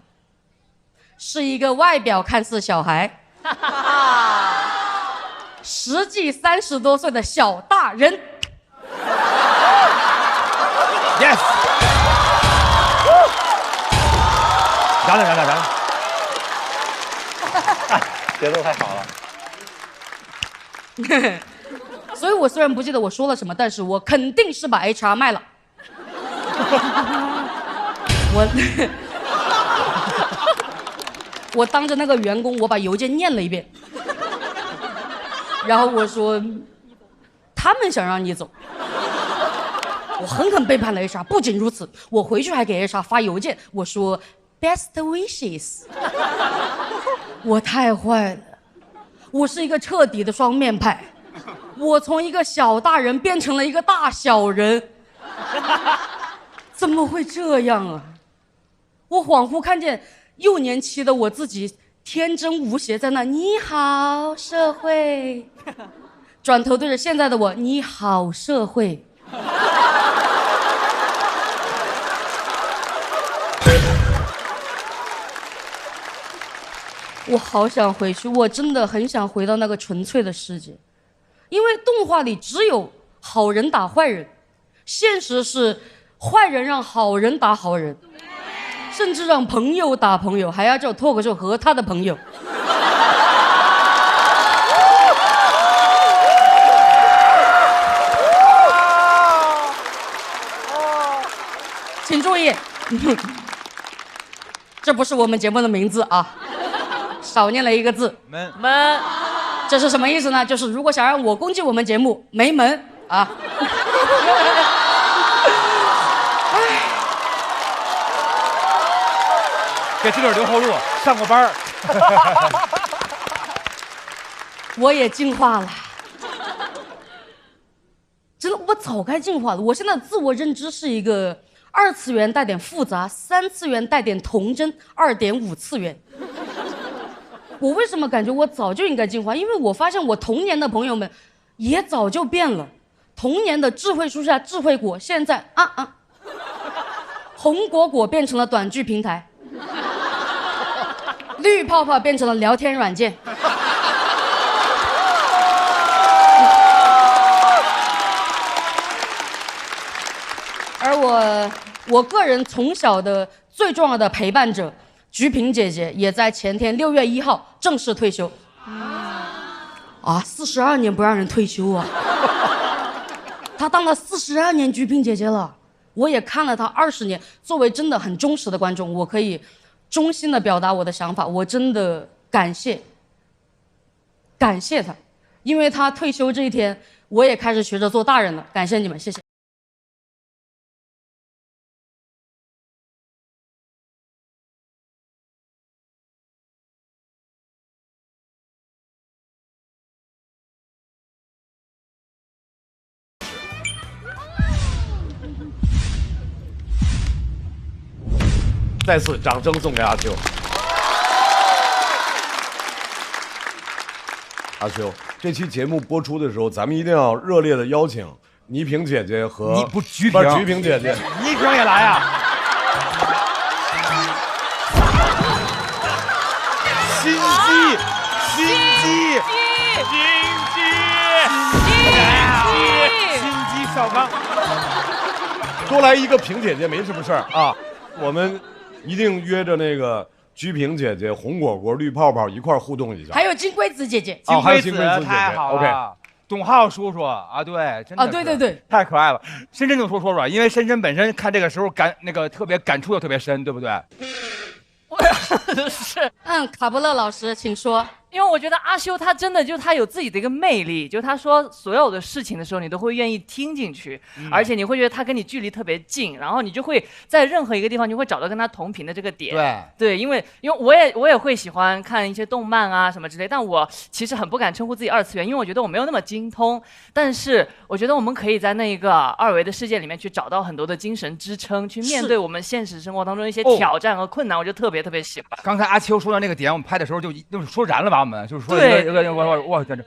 是一个外表看似小孩，实际30多岁的小大人。Yes。嚷，节奏太好了。所以我虽然不记得我说了什么，但是我肯定是把 HR 卖了。我当着那个员工，我把邮件念了一遍，然后我说，他们想让你走。我狠狠背叛了 HR， 不仅如此，我回去还给 HR 发邮件，我说 best wishes。我太坏了，我是一个彻底的双面派，我从一个小大人变成了一个大小人，怎么会这样啊？我恍惚看见幼年期的我自己天真无邪，在那你好社会，转头对着现在的我你好社会。我好想回去，我真的很想回到那个纯粹的世界，因为动画里只有好人打坏人，现实是坏人让好人打好人，甚至让朋友打朋友，还要叫脱口秀和他的朋友。请注意，这不是我们节目的名字啊，少念了一个字，门。这是什么意思呢？就是如果想让我攻击我们节目，没门啊。给自个儿留后路，上过班。我也进化了，真的，我早该进化了。我现在自我认知是一个2次元带点复杂，3次元带点童真，2.5次元。我为什么感觉我早就应该进化？因为我发现我童年的朋友们也早就变了。童年的智慧树下智慧果，现在红果果变成了短剧平台，绿泡泡变成了聊天软件。而我个人从小的最重要的陪伴者菊萍姐姐，也在前天6月1号正式退休。42年不让人退休啊！她当了42年鞠萍姐姐了，我也看了她20年。作为真的很忠实的观众，我可以衷心的表达我的想法，我真的感谢她，因为她退休这一天，我也开始学着做大人了。感谢你们，谢谢。再次掌声送给阿秋。阿秋，这期节目播出的时候，咱们一定要热烈的邀请倪萍姐姐和鞠萍姐姐，倪萍也来啊！心机，小刚，多来一个萍姐姐没什么事儿啊，我们一定约着那个鞠萍姐姐、红果果、绿泡泡一块儿互动一下。还有金龟子姐姐，还有金龟子姐姐，太好了。董浩叔叔啊，对，真的对，太可爱了。深深就说说，因为深深本身看这个时候特别感触又特别深，对不对？是，卡布勒老师，请说。因为我觉得阿修他真的就他有自己的一个魅力，就他说所有的事情的时候，你都会愿意听进去，而且你会觉得他跟你距离特别近，然后你就会在任何一个地方你会找到跟他同频的这个点。对，因为我也会喜欢看一些动漫啊什么之类，但我其实很不敢称呼自己二次元，因为我觉得我没有那么精通。但是我觉得我们可以在那一个二维的世界里面去找到很多的精神支撑，去面对我们现实生活当中一些挑战和困难，我就特别特别喜欢。刚才阿秋说到那个点，我们拍的时候就说燃了吧。我们就是说，我在这。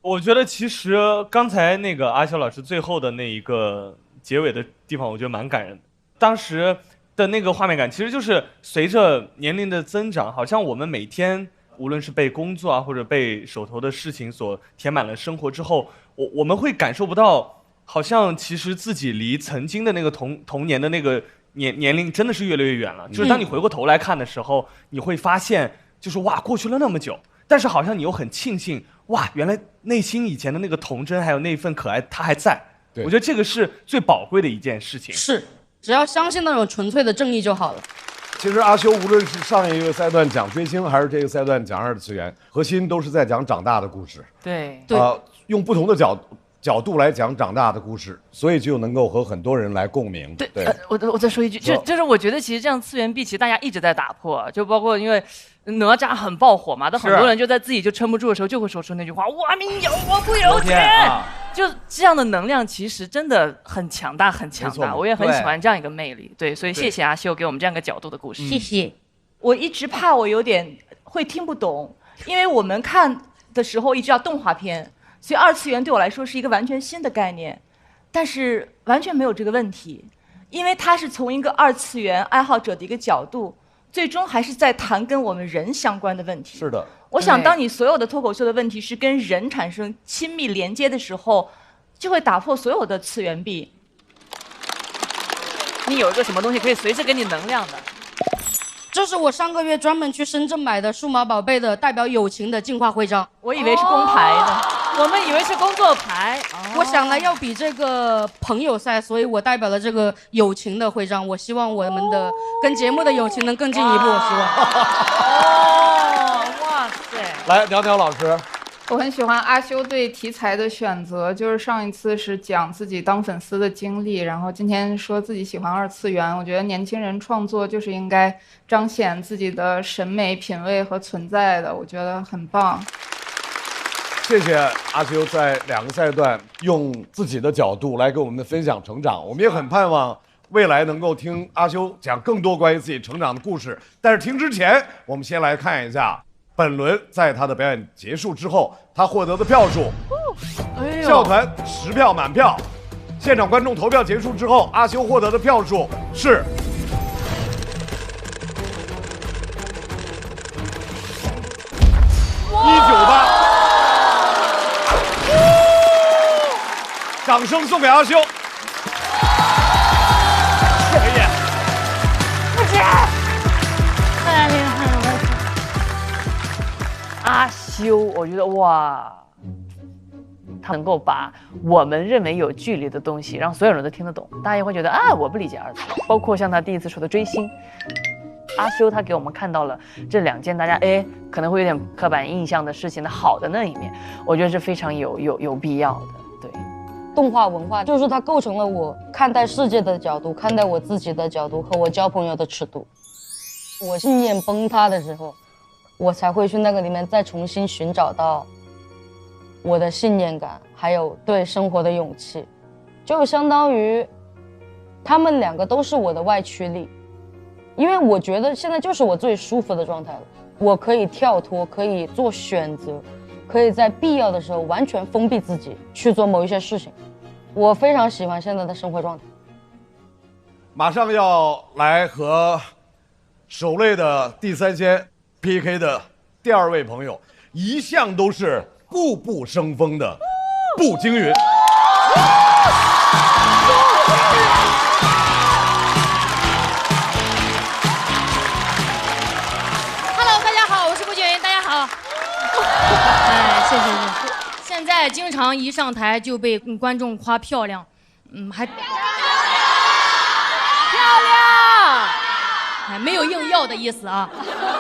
我觉得其实刚才那个阿修老师最后的那一个结尾的地方，我觉得蛮感人的。当时的那个画面感，其实就是随着年龄的增长，好像我们每天无论是被工作啊，或者被手头的事情所填满了生活之后，我们会感受不到，好像其实自己离曾经的那个童年的那个年龄真的是越来越远了。就是当你回过头来看的时候，你会发现。就是哇，过去了那么久，但是好像你又很庆幸，哇，原来内心以前的那个童真，还有那份可爱，它还在。我觉得这个是最宝贵的一件事情。是，只要相信那种纯粹的正义就好了。其实阿修无论是上一个赛段讲追星，还是这个赛段讲二次元，核心都是在讲长大的故事。对，用不同的角度来讲长大的故事，所以就能够和很多人来共鸣。对，我再说一句，就是我觉得其实这样次元壁其实大家一直在打破，就包括因为哪吒很爆火嘛，但很多人就在自己就撑不住的时候就会说出那句话：我命由我不由天。就这样的能量其实真的很强大，很强大。我也很喜欢这样一个魅力。对，所以谢谢阿修给我们这样一个角度的故事。谢谢。我一直怕我有点会听不懂，因为我们看的时候一直要动画片。所以二次元对我来说是一个完全新的概念，但是完全没有这个问题，因为它是从一个二次元爱好者的一个角度，最终还是在谈跟我们人相关的问题。是的，我想当你所有的脱口秀的问题是跟人产生亲密连接的时候，就会打破所有的次元壁。你有一个什么东西可以随时给你能量的？这是我上个月专门去深圳买的数码宝贝的代表友情的进化徽章，我以为是工牌的，我们以为是工作牌。我想来要比这个朋友赛，所以我代表了这个友情的徽章。我希望我们的跟节目的友情能更进一步，我希望。哇塞！来，苗条老师。我很喜欢阿修对题材的选择，就是上一次是讲自己当粉丝的经历，然后今天说自己喜欢二次元。我觉得年轻人创作就是应该彰显自己的审美品味和存在的，我觉得很棒。谢谢阿修在2个赛段用自己的角度来跟我们分享成长，我们也很盼望未来能够听阿修讲更多关于自己成长的故事。但是听之前，我们先来看一下本轮在他的表演结束之后，他获得的票数。校团10票满票，现场观众投票结束之后，阿修获得的票数是198。掌声送给阿修。可以。不止。太厉害了！阿修，我觉得哇，他能够把我们认为有距离的东西让所有人都听得懂，大家也会觉得啊，我不理解儿子。包括像他第一次说的追星，阿修他给我们看到了这2件大家可能会有点刻板印象的事情的好的那一面，我觉得是非常有必要的。对，动画文化就是它构成了我看待世界的角度，看待我自己的角度和我交朋友的尺度。我信念崩塌的时候，我才会去那个里面再重新寻找到我的信念感，还有对生活的勇气，就相当于他们2个都是我的外驱力。因为我觉得现在就是我最舒服的状态了，我可以跳脱，可以做选择，可以在必要的时候完全封闭自己去做某一些事情。我非常喜欢现在的生活状态。马上要来和首类的第3仙 PK 的第2位朋友，一向都是步步生风的步惊云。谢谢。现在经常一上台就被观众夸漂亮，还漂亮，没有硬要的意思啊，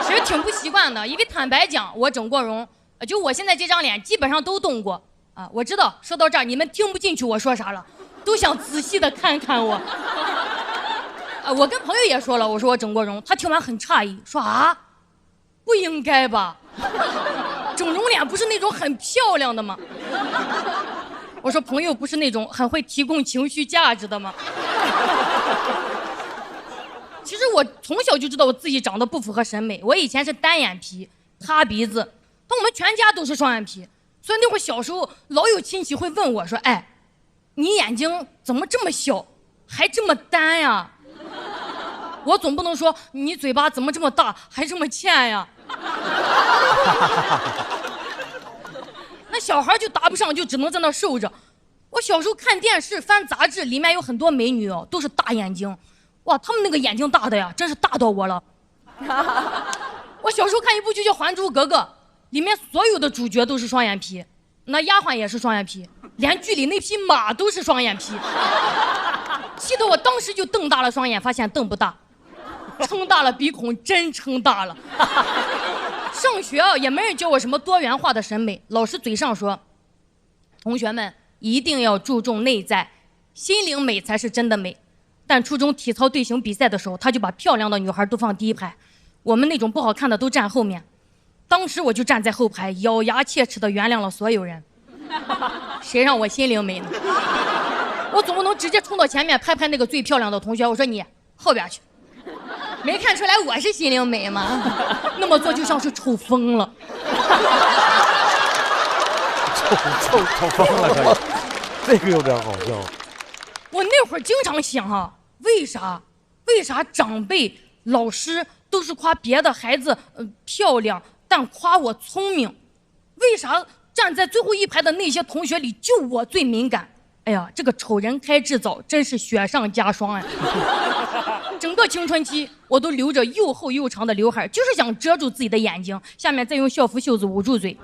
其实挺不习惯的，因为坦白讲，我整过容，就我现在这张脸基本上都动过啊。我知道说到这儿你们听不进去我说啥了，都想仔细的看看我。我跟朋友也说了，我说我整过容，他听完很诧异，说啊，不应该吧？整容脸不是那种很漂亮的吗？我说朋友不是那种很会提供情绪价值的吗？其实我从小就知道我自己长得不符合审美，我以前是单眼皮、塌鼻子，但我们全家都是双眼皮，所以那会儿小时候老有亲戚会问我说：“哎，你眼睛怎么这么小，还这么单呀？”我总不能说你嘴巴怎么这么大，还这么欠呀？那小孩就答不上，就只能在那受着。我小时候看电视翻杂志，里面有很多美女哦，都是大眼睛，哇，她们那个眼睛大的呀，真是大到我了。我小时候看一部剧叫《还珠格格》，里面所有的主角都是双眼皮，那丫鬟也是双眼皮，连剧里那匹马都是双眼皮，气得我当时就瞪大了双眼，发现瞪不大，撑大了鼻孔真撑大了。上学也没人教我什么多元化的审美，老师嘴上说，同学们一定要注重内在，心灵美才是真的美。但初中体操队形比赛的时候，他就把漂亮的女孩都放第一排，我们那种不好看的都站后面。当时我就站在后排，咬牙切齿地原谅了所有人。谁让我心灵美呢？我总不能直接冲到前面拍拍那个最漂亮的同学，我说你后边去。没看出来我是心灵美吗？那么做就像是丑疯了。丑疯了，这个有点好笑。我那会儿经常想啊，为啥长辈、老师都是夸别的孩子漂亮，但夸我聪明？为啥站在最后一排的那些同学里，就我最敏感？哎呀，这个丑人开智早，真是雪上加霜呀！整个青春期我都留着又厚又长的刘海，就是想遮住自己的眼睛，下面再用校服袖子捂住嘴。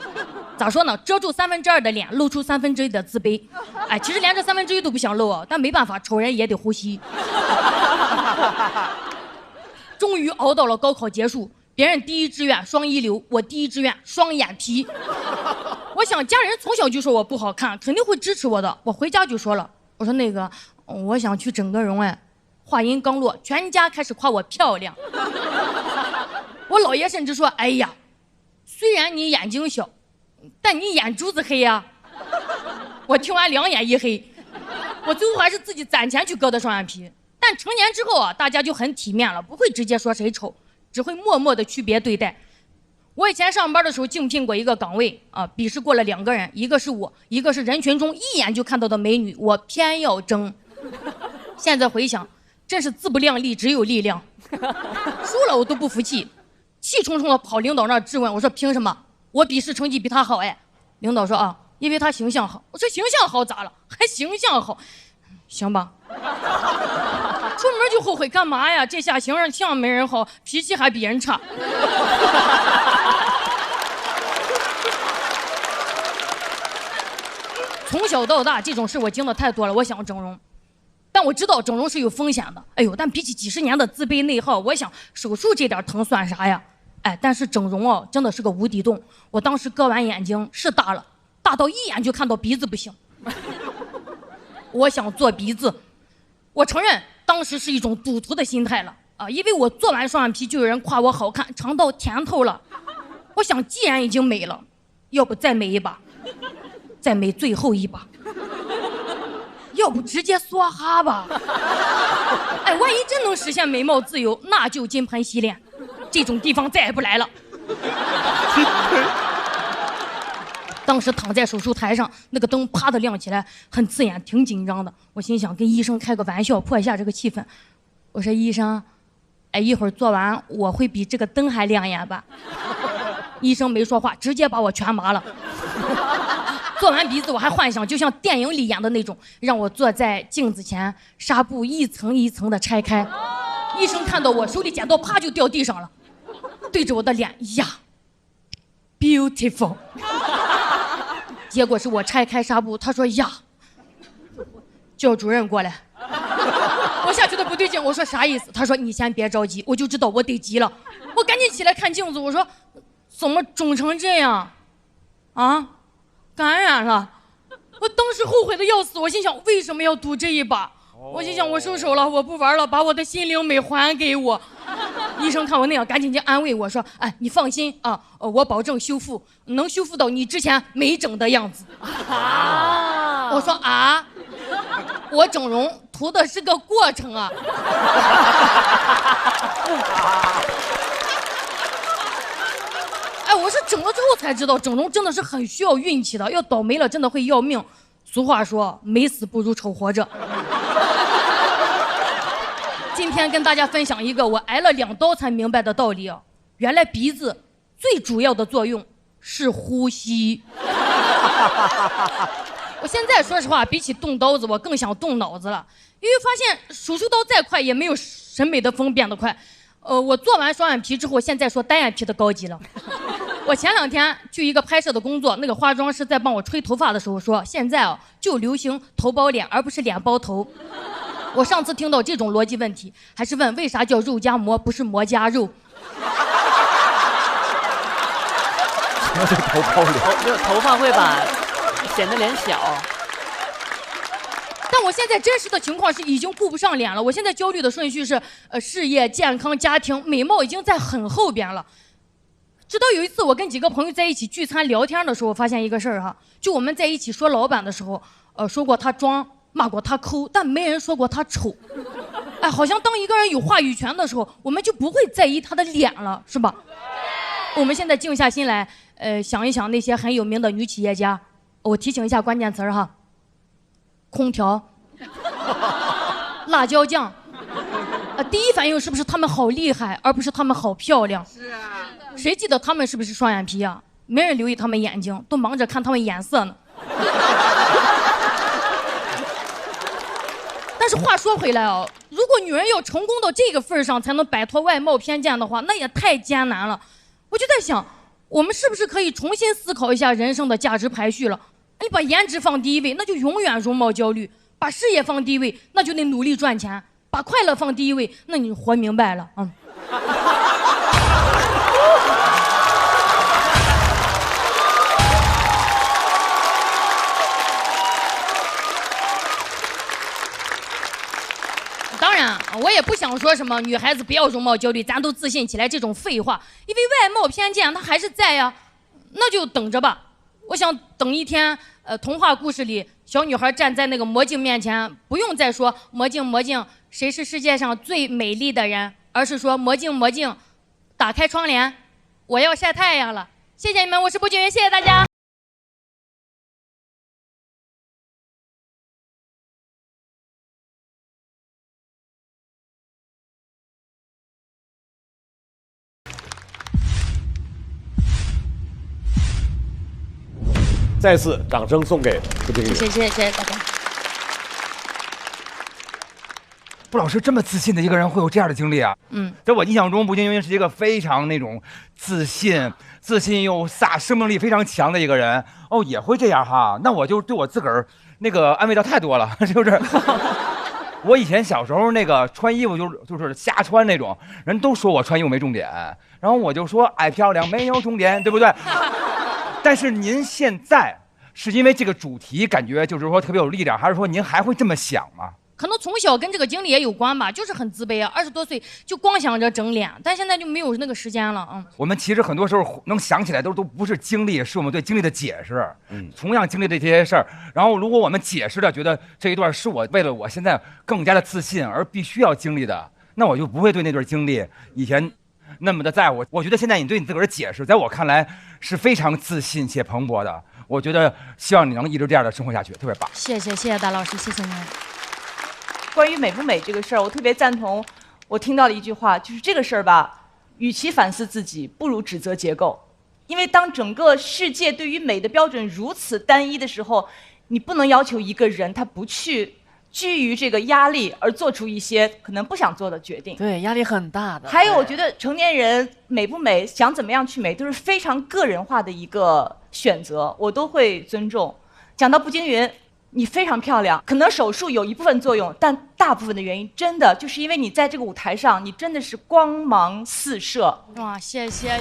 咋说呢？遮住2/3的脸，露出1/3的自卑。哎，其实连这1/3都不想露啊，但没办法，丑人也得呼吸。终于熬到了高考结束，别人第一志愿双一流，我第一志愿双眼皮。我想家人从小就说我不好看，肯定会支持我的。我回家就说了，我说那个我想去整个容。哎，话音刚落，全家开始夸我漂亮。我姥爷甚至说，哎呀，虽然你眼睛小，但你眼珠子黑呀。我听完2眼一黑，我最后还是自己攒钱去割的双眼皮。但成年之后啊，大家就很体面了，不会直接说谁丑，只会默默的区别对待。我以前上班的时候竞聘过一个岗位啊，笔试过了2个人，一个是我，一个是人群中一眼就看到的美女，我偏要争。现在回想，真是自不量力，只有力量。输了我都不服气，气冲冲的跑领导那儿质问，我说凭什么？我笔试成绩比他好哎。领导说啊，因为他形象好。我说形象好咋了？还形象好？行吧。出门就后悔干嘛呀？这下形象没人好，脾气还比人差。从小到大这种事我经历太多了，我想整容，但我知道整容是有风险的。哎呦，但比起几十年的自卑内耗，我想手术这点疼算啥呀？哎，但是整容哦，真的是个无底洞。我当时割完眼睛是大了，大到一眼就看到鼻子不行。我想做鼻子，我承认当时是一种赌徒的心态了啊，因为我做完双眼皮就有人夸我好看，尝到甜头了。我想既然已经美了，要不再美一把，再美最后一把，要不直接梭哈吧。哎，万一真能实现美貌自由，那就金盆洗脸，这种地方再也不来了。当时躺在手术台上，那个灯啪的亮起来，很刺眼，挺紧张的。我心想跟医生开个玩笑，破一下这个气氛。我说医生，哎，一会儿做完我会比这个灯还亮眼吧？医生没说话，直接把我全麻了。做完鼻子我还幻想就像电影里演的那种，让我坐在镜子前，纱布一层一层的拆开。医生看到我手里剪刀啪就掉地上了，对着我的脸呀 beautiful。 结果是我拆开纱布，他说呀，叫主任过来。我下觉得不对劲，我说啥意思？他说你先别着急，我就知道我得急了。我赶紧起来看镜子，我说怎么肿成这样啊？感染了。我当时后悔的要死，我心想为什么要赌这一把？我心想我收手了，我不玩了，把我的心灵美还给我。医生看我那样，赶紧就安慰我说：“哎，你放心啊，我保证修复，能修复到你之前没整的样子。”啊！我说啊，我整容图的是个过程啊。哎，我是整了之后才知道，整容真的是很需要运气的，要倒霉了真的会要命。俗话说，没死不如丑活着。今天跟大家分享一个我挨了2刀才明白的道理啊！原来鼻子最主要的作用是呼吸。我现在说实话，比起动刀子，我更想动脑子了，因为发现手术刀再快也没有审美的风变得快。我做完双眼皮之后，现在说单眼皮的高级了。我前2天去一个拍摄的工作，那个化妆师在帮我吹头发的时候说，现在啊就流行头包脸，而不是脸包头。我上次听到这种逻辑问题，还是问为啥叫肉夹馍，不是馍夹肉？什么是头包脸？头发会把显得脸小。但我现在真实的情况是已经顾不上脸了，我现在焦虑的顺序是事业、健康、家庭，美貌已经在很后边了。直到有一次我跟几个朋友在一起聚餐聊天的时候，发现一个事儿哈，就我们在一起说老板的时候，说过他装，骂过他抠，但没人说过他丑。哎，好像当一个人有话语权的时候，我们就不会在意他的脸了，是吧？我们现在静下心来，想一想那些很有名的女企业家，我提醒一下关键词哈：空调、辣椒酱。第一反应是不是他们好厉害，而不是他们好漂亮？是啊。谁记得他们是不是双眼皮啊？没人留意他们眼睛，都忙着看他们眼色呢。但是话说回来哦，如果女人要成功到这个份上才能摆脱外貌偏见的话，那也太艰难了。我就在想，我们是不是可以重新思考一下人生的价值排序了？你把颜值放第一位，那就永远容貌焦虑；把事业放第一位，那就得努力赚钱；把快乐放第一位，那你活明白了啊。当然，我也不想说什么女孩子不要容貌焦虑，咱都自信起来这种废话，因为外貌偏见它还是在呀，那就等着吧。我想等一天，童话故事里小女孩站在那个魔镜面前，不用再说魔镜魔镜，谁是世界上最美丽的人，而是说魔镜魔镜，打开窗帘，我要晒太阳了。谢谢你们，我是步俊云，谢谢大家。再次掌声送给步俊云。谢谢大家。布老师这么自信的一个人会有这样的经历啊？在我印象中，步惊云是一个非常那种自信又生命力非常强的一个人。哦，也会这样哈？那我就对我自个儿那个安慰到太多了，是不是？我以前小时候那个穿衣服就是瞎穿那种，人都说我穿衣服没重点，然后我就说爱漂亮没有重点，对不对？但是您现在是因为这个主题感觉就是说特别有力量，还是说您还会这么想吗？可能从小跟这个经历也有关吧，就是很自卑啊，20多岁就光想着整脸，但现在就没有那个时间了。我们其实很多时候能想起来都不是经历，是我们对经历的解释。同样经历的这些事儿，然后如果我们解释的觉得这一段是我为了我现在更加的自信而必须要经历的，那我就不会对那段经历以前那么的在乎。我觉得现在你对你自个儿的解释，在我看来是非常自信且蓬勃的。我觉得希望你能一直这样的生活下去，特别棒。谢谢大老师，谢谢您。关于美不美这个事儿，我特别赞同。我听到了一句话，就是这个事儿吧，与其反思自己，不如指责结构。因为当整个世界对于美的标准如此单一的时候，你不能要求一个人他不去居于这个压力而做出一些可能不想做的决定。对，压力很大的。还有，我觉得成年人美不美，想怎么样去美，都是非常个人化的一个选择，我都会尊重。讲到步惊云，你非常漂亮，可能手术有一部分作用，但大部分的原因真的就是因为你在这个舞台上，你真的是光芒四射。哇，谢谢。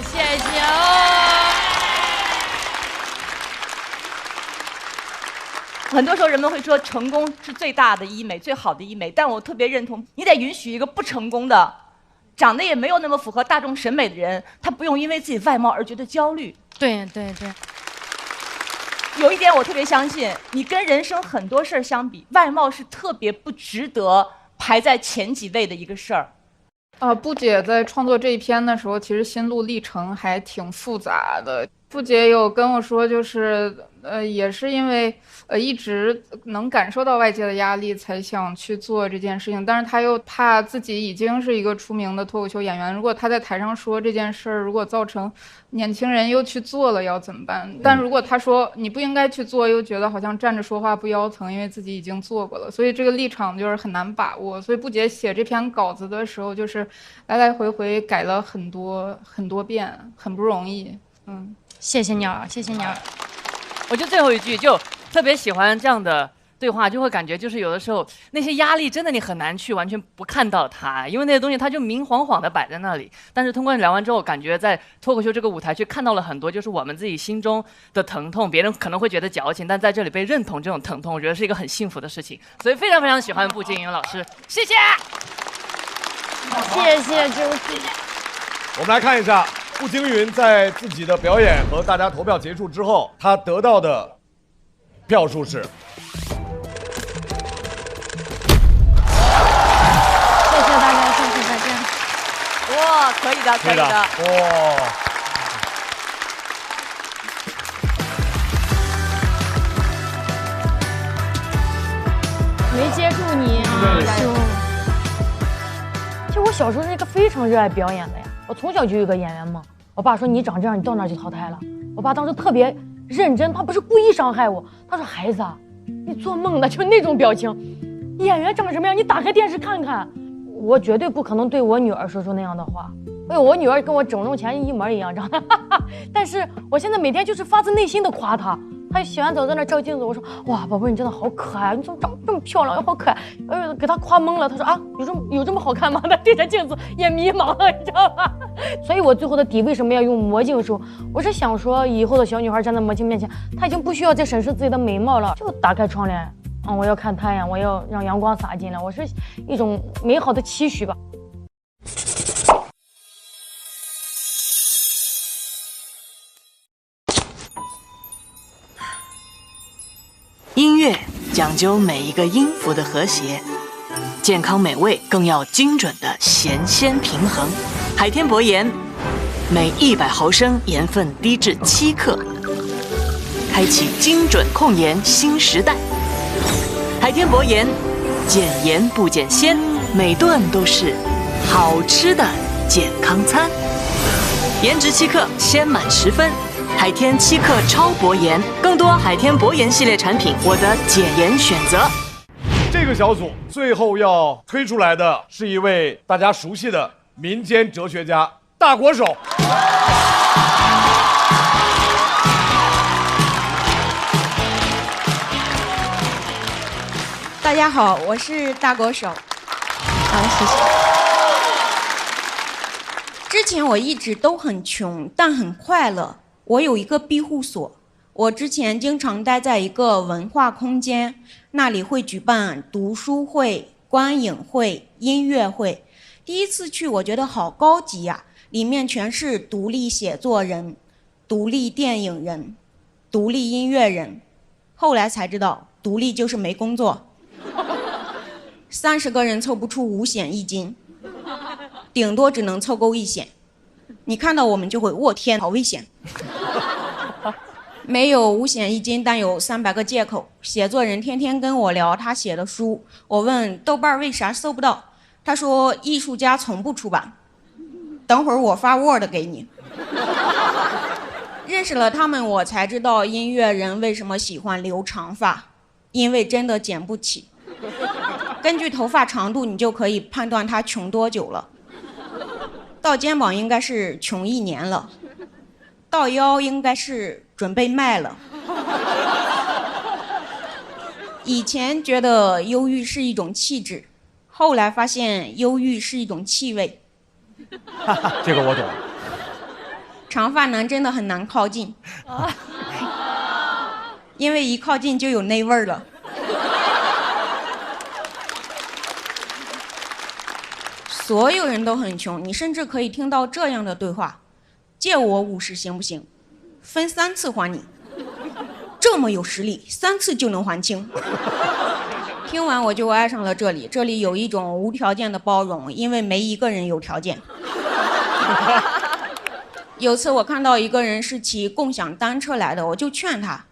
很多时候人们会说成功是最大的医美，最好的医美，但我特别认同，你得允许一个不成功的、长得也没有那么符合大众审美的人，他不用因为自己外貌而觉得焦虑。对。有一点我特别相信，你跟人生很多事儿相比，外貌是特别不值得排在前几位的一个事儿。布姐在创作这一篇的时候，其实心路历程还挺复杂的。布姐有跟我说，就是也是因为一直能感受到外界的压力，才想去做这件事情。但是她又怕自己已经是一个出名的脱口秀演员，如果她在台上说这件事儿，如果造成年轻人又去做了，要怎么办？但如果她说你不应该去做，又觉得好像站着说话不腰疼，因为自己已经做过了，所以这个立场就是很难把握。所以布姐写这篇稿子的时候，就是来来回回改了很多遍，很不容易。谢谢鸟。我就最后一句就特别喜欢这样的对话，就会感觉就是有的时候那些压力真的你很难去完全不看到它，因为那些东西它就明晃晃的摆在那里。但是通过聊完之后，感觉在脱口秀这个舞台去看到了很多就是我们自己心中的疼痛，别人可能会觉得矫情，但在这里被认同这种疼痛，我觉得是一个很幸福的事情。所以非常非常喜欢步惊云老师，谢谢。谢谢周姐。我们来看一下步惊云在自己的表演和大家投票结束之后，他得到的票数是。谢谢大家，谢谢大家。哇，可以的。哇。没接住你啊，加油！其实我小时候是一个非常热爱表演的呀，我从小就有个演员梦。我爸说你长这样，你到那儿就淘汰了。我爸当时特别认真，他不是故意伤害我，他说孩子啊，你做梦呢，就那种表情。演员长什么样，你打开电视看看。我绝对不可能对我女儿说出那样的话。哎呦，我女儿跟我整容前一模一样，长得，但是我现在每天就是发自内心的夸她。她洗完澡在那照镜子，我说哇，宝贝，你真的好可爱，你怎么长这么漂亮又好可爱？给她夸懵了。她说啊，有这么好看吗？她对着镜子也迷茫了，你知道吧？所以我最后的底为什么要用魔镜梳？我是想说，以后的小女孩站在魔镜面前，她已经不需要再审视自己的美貌了，就打开窗帘，我要看太阳，我要让阳光洒进来，我是一种美好的期许吧。音乐讲究每一个音符的和谐，健康美味更要精准的咸鲜平衡。海天博盐，每100毫升盐分低至7克，开启精准控盐新时代。海天博盐，减盐不减鲜，每顿都是好吃的健康餐。颜值7克，鲜满10分。海天7克超薄盐，更多海天薄盐系列产品，我的减盐选择。这个小组最后要推出来的是一位大家熟悉的民间哲学家大国手。大家好，我是大国手。好，谢谢。之前我一直都很穷，但很快乐。我有一个庇护所。我之前经常待在一个文化空间，那里会举办读书会、观影会、音乐会。第一次去，我觉得好高级呀，里面全是独立写作人、独立电影人、独立音乐人。后来才知道，独立就是没工作。30个人凑不出5险1金，顶多只能凑够1险。你看到我们就会，我天，好危险。没有5险1金，但有300个借口。写作人天天跟我聊他写的书，我问豆瓣为啥搜不到，他说艺术家从不出版。等会儿我发 Word 给你。认识了他们，我才知道音乐人为什么喜欢留长发，因为真的剪不起。根据头发长度，你就可以判断他穷多久了。到肩膀应该是穷1年了，到腰应该是准备卖了。以前觉得忧郁是一种气质，后来发现忧郁是一种气味。这个我懂。长发男真的很难靠近，因为一靠近就有那味儿了。所有人都很穷，你甚至可以听到这样的对话：借我50行不行？分3次还你。这么有实力，3次就能还清。听完我就爱上了这里，这里有一种无条件的包容，因为没一个人有条件。有次我看到一个人是骑共享单车来的，我就劝他：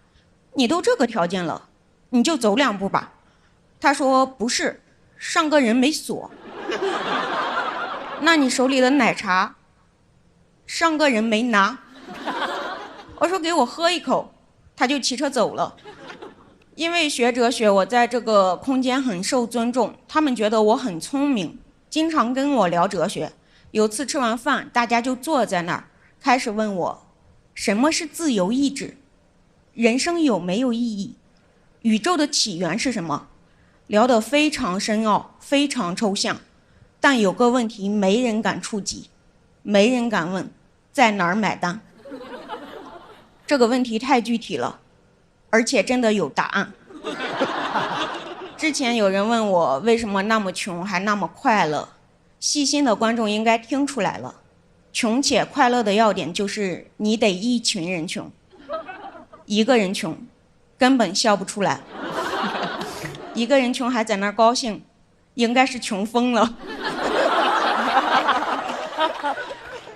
你都这个条件了，你就走2步吧。他说不是，上个人没锁。那你手里的奶茶，上个人没拿。我说给我喝一口，他就骑车走了。因为学哲学，我在这个空间很受尊重，他们觉得我很聪明，经常跟我聊哲学。有次吃完饭，大家就坐在那儿，开始问我，什么是自由意志？人生有没有意义？宇宙的起源是什么？聊得非常深奥，非常抽象。但有个问题没人敢触及，没人敢问，在哪儿买单？这个问题太具体了，而且真的有答案。之前有人问我为什么那么穷还那么快乐，细心的观众应该听出来了，穷且快乐的要点就是你得一群人穷，一个人穷根本笑不出来。一个人穷还在那儿高兴，应该是穷疯了。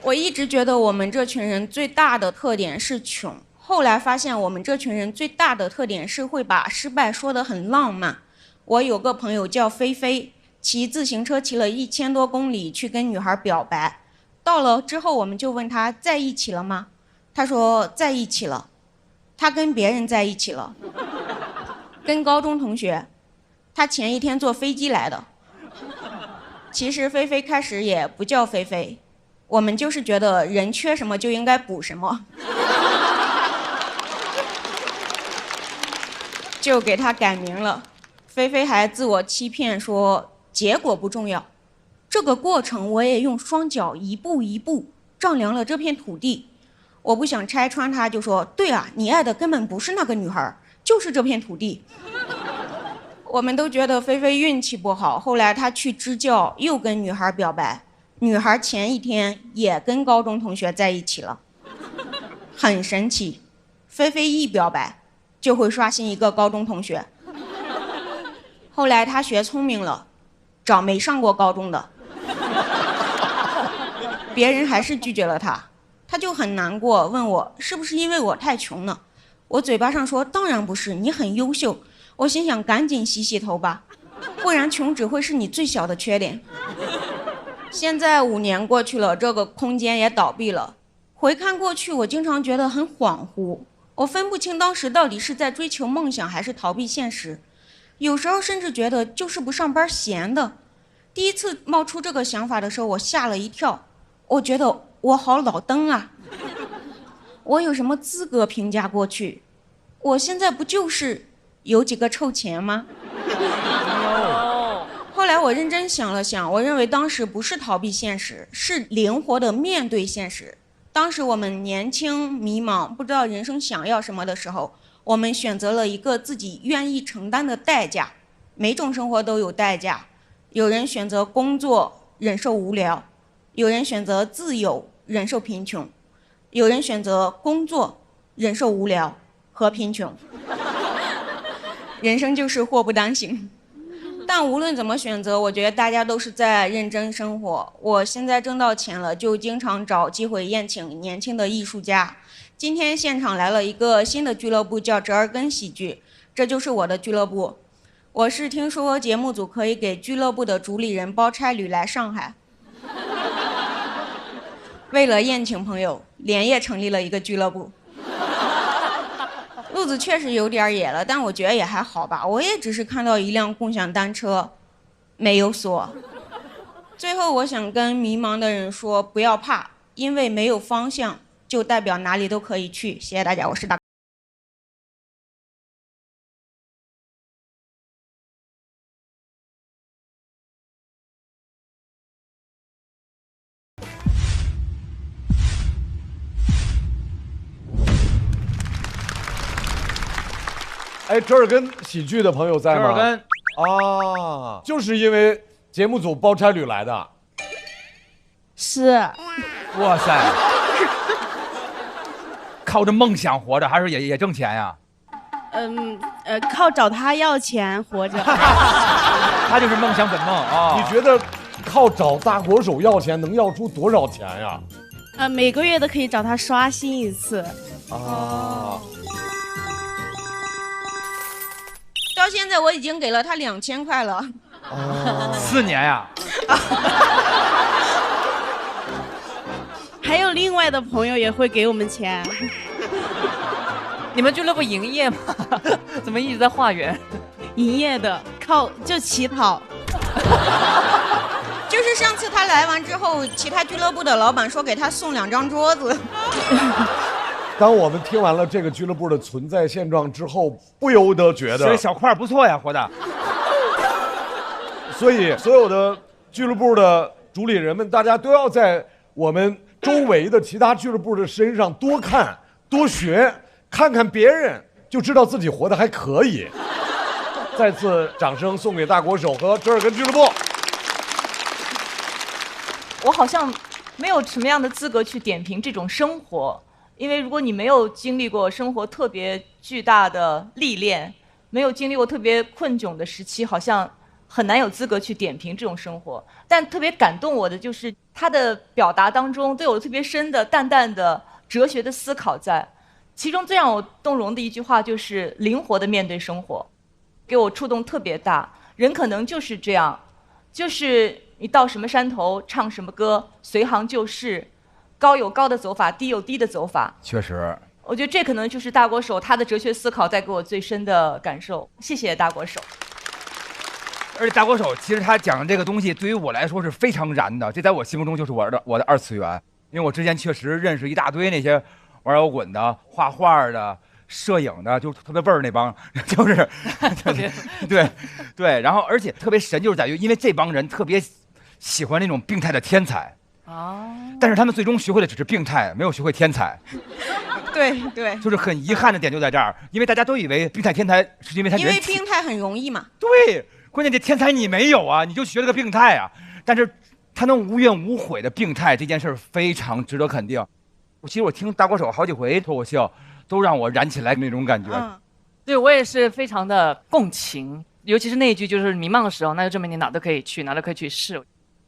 我一直觉得我们这群人最大的特点是穷，后来发现我们这群人最大的特点是会把失败说得很浪漫。我有个朋友叫菲菲，骑自行车骑了1000多公里去跟女孩表白，到了之后我们就问他在一起了吗？他说在一起了，他跟别人在一起了，跟高中同学，他前一天坐飞机来的。其实菲菲开始也不叫菲菲，我们就是觉得人缺什么就应该补什么，就给他改名了。菲菲还自我欺骗说结果不重要，这个过程我也用双脚一步一步丈量了这片土地。我不想拆穿他，就说对啊，你爱的根本不是那个女孩，就是这片土地。我们都觉得菲菲运气不好，后来她去支教又跟女孩表白，女孩前一天也跟高中同学在一起了。很神奇，菲菲一表白就会刷新一个高中同学。后来她学聪明了，找没上过高中的，别人还是拒绝了她，她就很难过，问我是不是因为我太穷了。我嘴巴上说当然不是，你很优秀。我心想赶紧洗洗头吧，不然穷只会是你最小的缺点。现在5年过去了，这个空间也倒闭了。回看过去，我经常觉得很恍惚，我分不清当时到底是在追求梦想还是逃避现实。有时候甚至觉得就是不上班闲的。第一次冒出这个想法的时候，我吓了一跳，我觉得我好老登啊，我有什么资格评价过去？我现在不就是有几个臭钱吗？后来我认真想了想，我认为当时不是逃避现实，是灵活的面对现实。当时我们年轻迷茫，不知道人生想要什么的时候，我们选择了一个自己愿意承担的代价。每种生活都有代价，有人选择工作忍受无聊，有人选择自由忍受贫穷，有人选择工作忍受无聊和贫穷。人生就是祸不单行。但无论怎么选择，我觉得大家都是在认真生活。我现在挣到钱了，就经常找机会宴请年轻的艺术家。今天现场来了一个新的俱乐部，叫折耳根喜剧，这就是我的俱乐部。我是听说节目组可以给俱乐部的主理人包差旅来上海，为了宴请朋友，连夜成立了一个俱乐部。路子确实有点野了，但我觉得也还好吧。我也只是看到一辆共享单车，没有锁。最后，我想跟迷茫的人说，不要怕，因为没有方向，就代表哪里都可以去。谢谢大家，我是大。哎，折耳根喜剧的朋友在吗？折耳根啊，就是因为节目组包差旅来的。是。哇塞，靠着梦想活着，还是也挣钱呀？靠找他要钱活着。他就是梦想本梦啊！你觉得靠找大国手要钱能要出多少钱呀？每个月都可以找他刷新一次。啊。到现在我已经给了他2000块了。4年呀。还有另外的朋友也会给我们钱。你们俱乐部营业吗？怎么一直在化缘？营业的，就乞讨。就是上次他来完之后，其他俱乐部的老板说给他送2张桌子。当我们听完了这个俱乐部的存在现状之后，不由得觉得这小块不错呀，活的。所以所有的俱乐部的主理人们，大家都要在我们周围的其他俱乐部的身上多看多学，看看别人就知道自己活得还可以。再次掌声送给大国手和折耳根俱乐部。我好像没有什么样的资格去点评这种生活。因为如果你没有经历过生活特别巨大的历练，没有经历过特别困窘的时期，好像很难有资格去点评这种生活。但特别感动我的就是他的表达当中都有特别深的淡淡的哲学的思考在。其中最让我动容的一句话就是灵活的面对生活，给我触动特别大。人可能就是这样，就是你到什么山头唱什么歌，随行就市，高有高的走法，低有低的走法。确实，我觉得这可能就是大国手他的哲学思考带给我最深的感受。谢谢大国手。而且大国手其实他讲的这个东西对于我来说是非常燃的，这在我心目中就是我的2次元。因为我之前确实认识一大堆那些玩摇滚的、画画的、摄影的，就特别味儿那帮，就是对，然后而且特别神就是在于，因为这帮人特别喜欢那种病态的天才。但是他们最终学会的只是病态，没有学会天才。对，就是很遗憾的点就在这儿，因为大家都以为病态天才是因为他因为病态很容易嘛。对，关键这天才你没有啊，你就学了个病态啊。但是他能无怨无悔的病态这件事非常值得肯定。其实我听大国手好几回脱口秀，都让我燃起来那种感觉。对，我也是非常的共情，尤其是那一句就是迷茫的时候，那就证明你哪都可以去，哪都可以去试。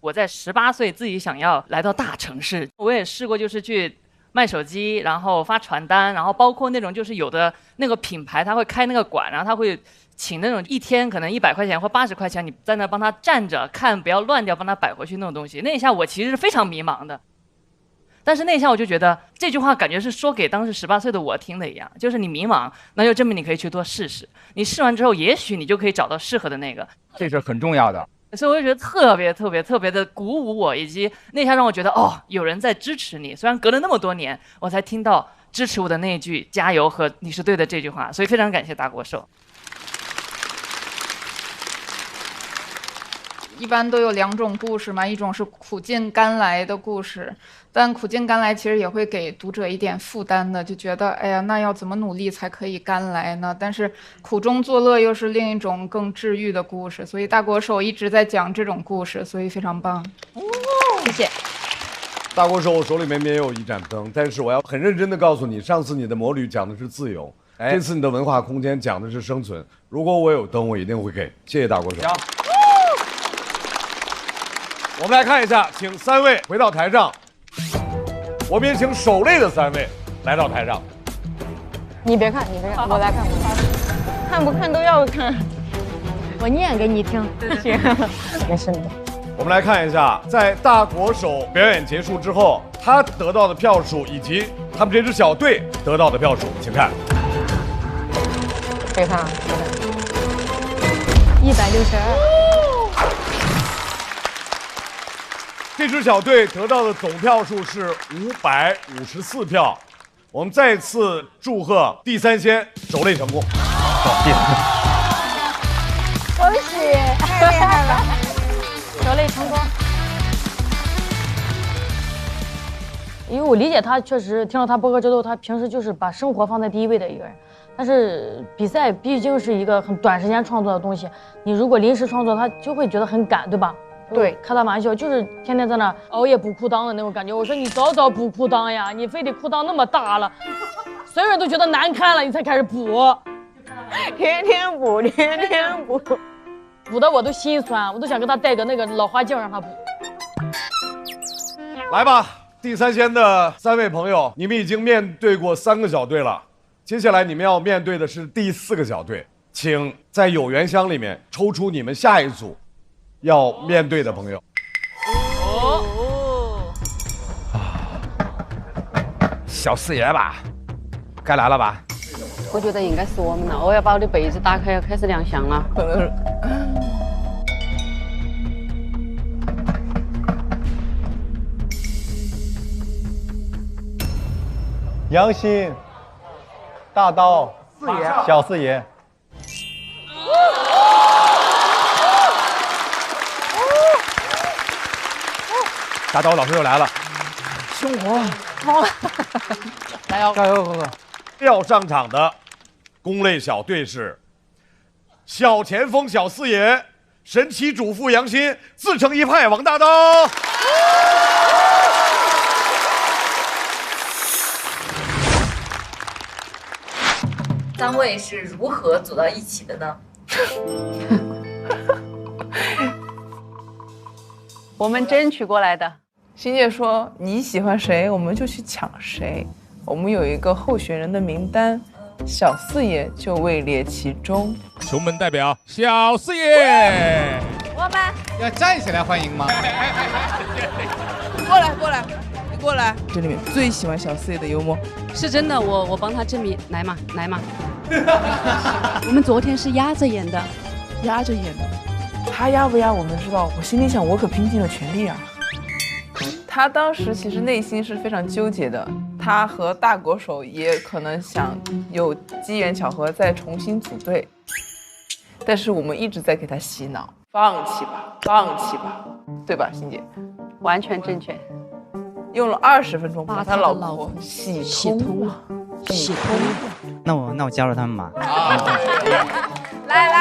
我在18岁自己想要来到大城市，我也试过，就是去卖手机，然后发传单，然后包括那种就是有的那个品牌他会开那个馆，然后他会请那种一天可能100块钱或80块钱，你在那帮他站着看，不要乱掉，帮他摆回去那种东西。那一下我其实是非常迷茫的。但是那一下我就觉得这句话感觉是说给当时18岁的我听的一样，就是你迷茫，那就证明你可以去多试试，你试完之后，也许你就可以找到适合的那个，这是很重要的。所以我就觉得特别的鼓舞我，以及那下让我觉得哦，有人在支持你。虽然隔了那么多年，我才听到支持我的那一句“加油”和“你是对的”这句话，所以非常感谢大国手。一般都有2种故事嘛，一种是苦尽甘来的故事，但苦尽甘来其实也会给读者一点负担的，就觉得哎呀，那要怎么努力才可以甘来呢？但是苦中作乐又是另一种更治愈的故事，所以大国手一直在讲这种故事，所以非常棒。谢谢。大国手手里面没有一盏灯，但是我要很认真的告诉你，上次你的魔旅讲的是自由，这次你的文化空间讲的是生存。如果我有灯，我一定会给。谢谢大国手。我们来看一下，请3位回到台上，我们也请手累的3位来到台上。你别看，我来看，看不看都要看，我念给你听。行，没事的。我们来看一下，在大国手表演结束之后，他得到的票数以及他们这支小队得到的票数，请看。别看，162。这支小队得到的总票数是554票。我们再次祝贺第3仙手累成功。恭喜，太厉害了，手累成功。因为我理解他，确实听了他播客之后，他平时就是把生活放在第一位的一个人。但是比赛毕竟是一个很短时间创作的东西，你如果临时创作，他就会觉得很赶，对吧？对，开他玩笑，就是天天在那熬夜补裤裆的那种感觉。我说你早补裤裆呀，你非得裤裆那么大了，所有人都觉得难看了，你才开始补，天天补，补的我都心酸，我都想给他戴个那个老花镜让他补。来吧，第3仙的3位朋友，你们已经面对过3个小队了，接下来你们要面对的是第4个小队，请在有缘箱里面抽出你们下一组要面对的朋友。小四爷吧，该来了吧？我觉得应该是我们了。我要把我的被子打开，要开始亮相了。杨鑫、大刀、小四爷。大刀老师又来了，生活好了，加油加油，哥哥！要上场的攻类小队是小前锋小四爷、神奇主妇杨鑫、自成一派王大刀。3位是如何走到一起的呢？我们争取过来的。欣姐说：“你喜欢谁，我们就去抢谁。我们有一个候选人的名单，小四爷就位列其中。”球门代表小四爷，我们要站起来欢迎吗？过来，你过来。这里面最喜欢小四爷的幽默，是真的，我帮他证明，来嘛。我们昨天是压着演的，他压不压我们知道，我心里想，我可拼尽了全力啊。他当时其实内心是非常纠结的，他和大国手也可能想有机缘巧合再重新组队，但是我们一直在给他洗脑，放弃吧，对吧，欣姐？完全正确。用了20分钟把他老婆洗通了。那我加入他们吧。来。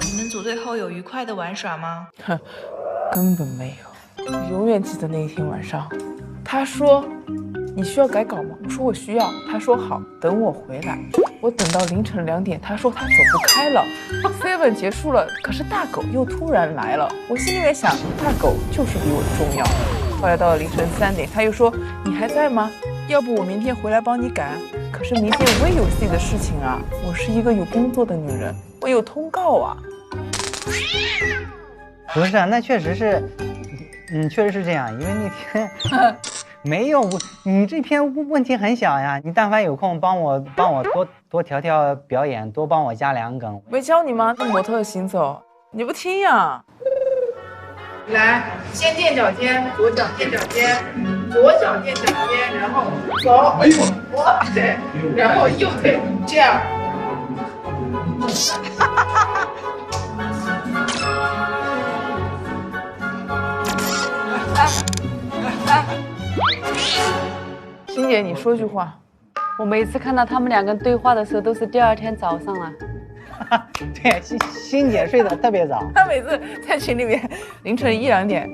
你们组队后有愉快的玩耍吗？根本没有。永远记得那一天晚上，他说：“你需要改稿吗？”我说：“我需要。”他说：“好，等我回来。”我等到凌晨2点，他说他走不开了。7结束了，可是大狗又突然来了。我心里面想，大狗就是比我重要。后来到了凌晨3点，他又说：“你还在吗？要不我明天回来帮你改。”可是明天我也有自己的事情啊，我是一个有工作的女人，我有通告啊。不是啊，那确实是确实是这样，因为那天没有你这篇问题很小呀，你但凡有空帮我多调调表演，多帮我加2梗。没教你吗？那模特的行走，你不听呀？来，先垫脚尖，左脚垫脚尖，左脚垫脚尖，然后走，哇对，然后右腿这样。欣姐，你说句话。我每次看到他们2个对话的时候，都是第2天早上了。对，欣姐睡得特别早。她每次在群里面凌晨1、2点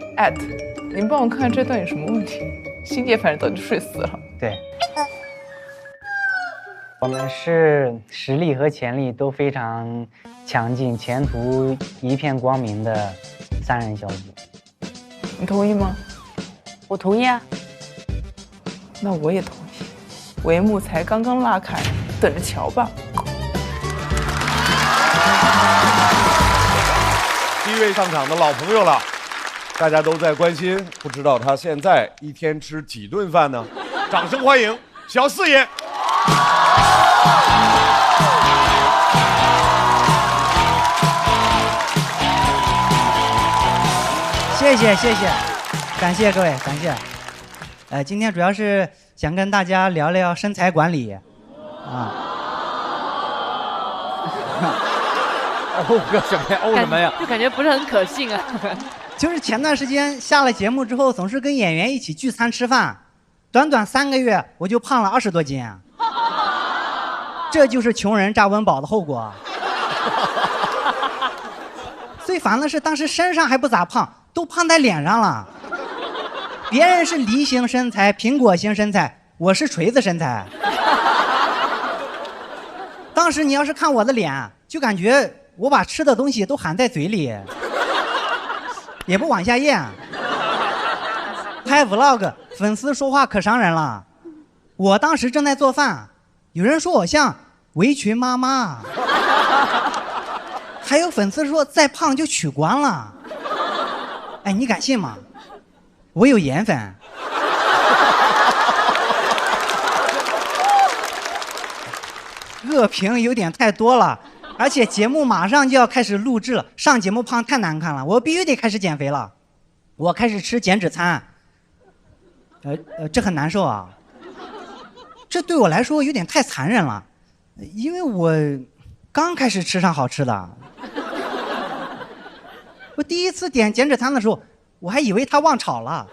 你们帮我看看这段有什么问题。欣姐反正早就睡死了。对，我们是实力和潜力都非常强劲，前途一片光明的3人小组。你同意吗？我同意啊。那我也同意。帷幕才刚刚拉开，等着瞧吧。第1位上场的老朋友了，大家都在关心，不知道他现在一天吃几顿饭呢？掌声欢迎小四爷。谢谢，感谢各位，感谢。今天主要是想跟大家聊聊身材管理，哦个什么呀？哦什么呀？就感觉不是很可信啊。就是前段时间下了节目之后，总是跟演员一起聚餐吃饭，短短3个月我就胖了20多斤，这就是穷人炸温饱的后果。最烦的是当时身上还不咋胖，都胖在脸上了。别人是梨形身材、苹果型身材，我是锤子身材。当时你要是看我的脸，就感觉我把吃的东西都含在嘴里，也不往下咽。拍 vlog， 粉丝说话可伤人了。我当时正在做饭，有人说我像围裙妈妈，还有粉丝说再胖就取关了。哎，你敢信吗？我有颜粉。恶评有点太多了，而且节目马上就要开始录制了，上节目胖太难看了，我必须得开始减肥了。我开始吃减脂餐，这很难受啊。这对我来说有点太残忍了，因为我刚开始吃上好吃的。我第一次点减脂餐的时候，我还以为他忘炒了。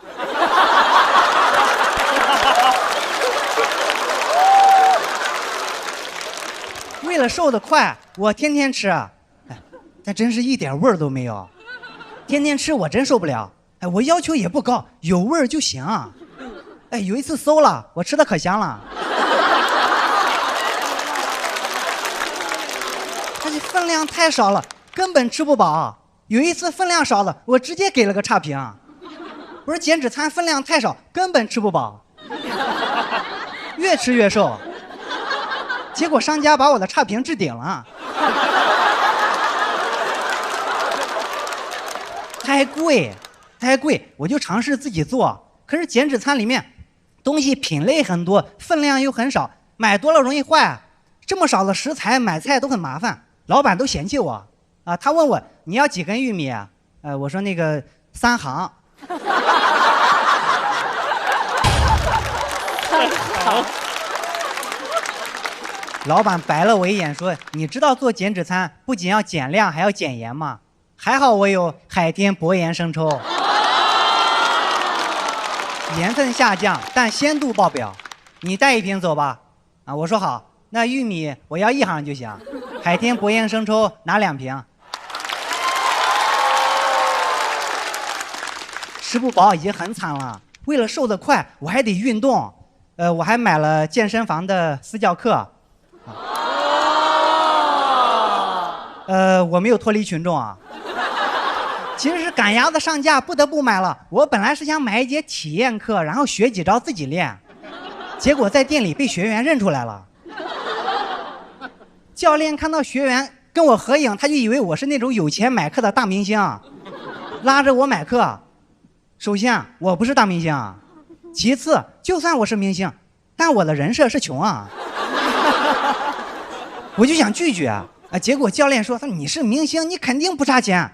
为了瘦得快，我天天吃，但真是一点味儿都没有。天天吃我真受不了，我要求也不高，有味儿就行。有一次馊了，我吃的可香了。而且分量太少了，根本吃不饱。有一次分量少了，我直接给了个差评。我说减脂餐分量太少，根本吃不饱，越吃越瘦。结果商家把我的差评置顶了。太贵，我就尝试自己做。可是减脂餐里面东西品类很多，分量又很少，买多了容易坏。这么少的食材买菜都很麻烦，老板都嫌弃我啊。他问我你要几根玉米啊？我说那个3行。老板白了我一眼说：“你知道做减脂餐不仅要减量，还要减盐吗？还好我有海天博盐生抽，盐分下降，但鲜度爆表。你带1瓶走吧。”啊，我说好。那玉米我要1行就行，海天博盐生抽拿2瓶。吃不饱已经很惨了，为了瘦得快，我还得运动。我还买了健身房的私教课。我没有脱离群众啊。其实是赶鸭子上架，不得不买了。我本来是想买一节体验课，然后学几招自己练，结果在店里被学员认出来了。教练看到学员跟我合影，他就以为我是那种有钱买课的大明星，拉着我买课。首先我不是大明星，其次就算我是明星，但我的人设是穷啊。我就想拒绝啊，结果教练说你是明星，你肯定不差钱。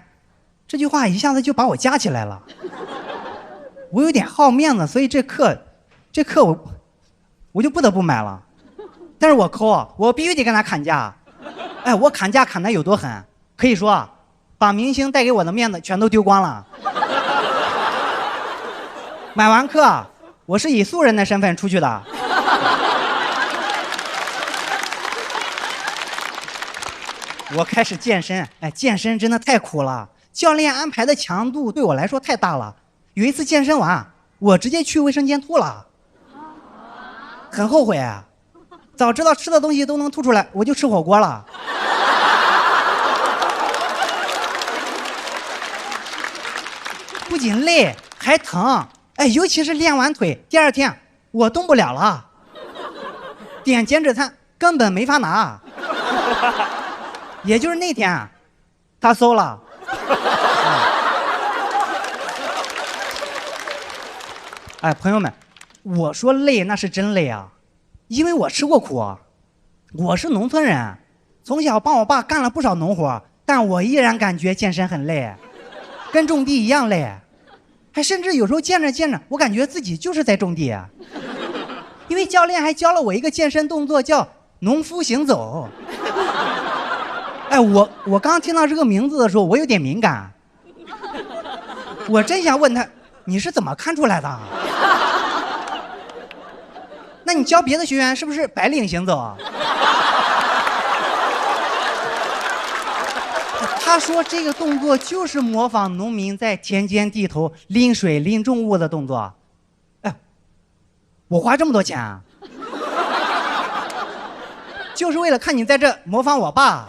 这句话一下子就把我夹起来了。我有点好面子，所以这课我就不得不买了。但是我抠，我必须得跟他砍价。我砍价砍得有多狠，可以说把明星带给我的面子全都丢光了。买完课，我是以素人的身份出去的。我开始健身，健身真的太苦了，教练安排的强度对我来说太大了。有一次健身完，我直接去卫生间吐了，很后悔。早知道吃的东西都能吐出来，我就吃火锅了。不仅累还疼，尤其是练完腿第二天我动不了了，点减脂餐根本没法拿。也就是那天他馊了。朋友们，我说累那是真累啊，因为我吃过苦。我是农村人，从小帮我爸干了不少农活，但我依然感觉健身很累，跟种地一样累。甚至有时候健着健着，我感觉自己就是在种地。因为教练还教了我一个健身动作，叫农夫行走。我刚听到这个名字的时候，我有点敏感。我真想问他，你是怎么看出来的？那你教别的学员是不是白领行走？他说这个动作就是模仿农民在田间地头拎水拎重物的动作。我花这么多钱啊，就是为了看你在这模仿我爸。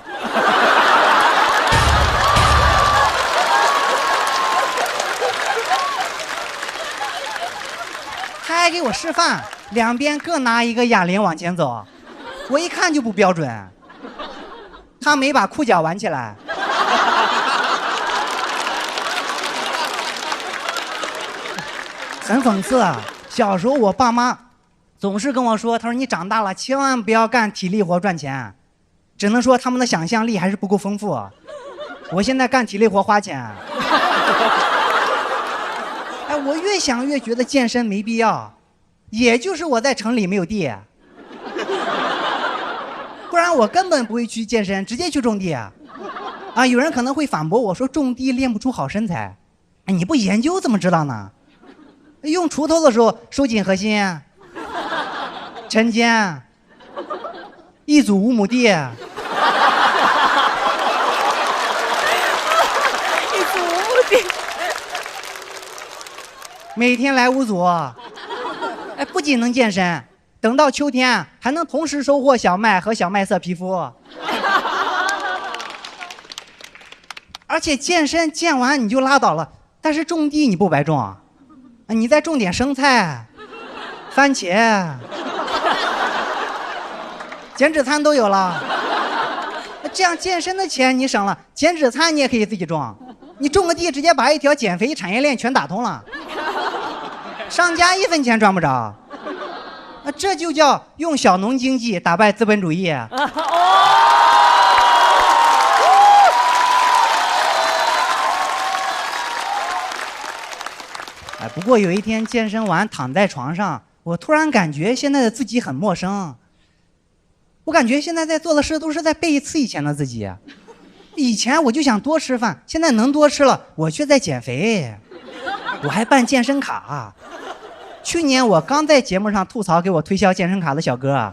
他还给我示范，两边各拿一个哑铃往前走，我一看就不标准。他没把裤脚挽起来。很讽刺啊！小时候我爸妈总是跟我说，他说你长大了千万不要干体力活赚钱，只能说他们的想象力还是不够丰富。我现在干体力活花钱。我越想越觉得健身没必要，也就是我在城里没有地，不然我根本不会去健身，直接去种地。有人可能会反驳我说种地练不出好身材，你不研究怎么知道呢？用锄头的时候收紧核心，抻肩，一组5亩地。一组5亩地。每天来5组，不仅能健身，等到秋天还能同时收获小麦和小麦色皮肤。而且健身健完你就拉倒了，但是种地你不白种，你再种点生菜、番茄，减脂餐都有了。这样健身的钱你省了，减脂餐你也可以自己种，你种个地直接把一条减肥产业链全打通了。商家1分钱赚不着，这就叫用小农经济打败资本主义。不过有一天健身完躺在床上，我突然感觉现在的自己很陌生。我感觉现在在做的事都是在背刺以前的自己。以前我就想多吃饭，现在能多吃了，我却在减肥。我还办健身卡。去年我刚在节目上吐槽给我推销健身卡的小哥，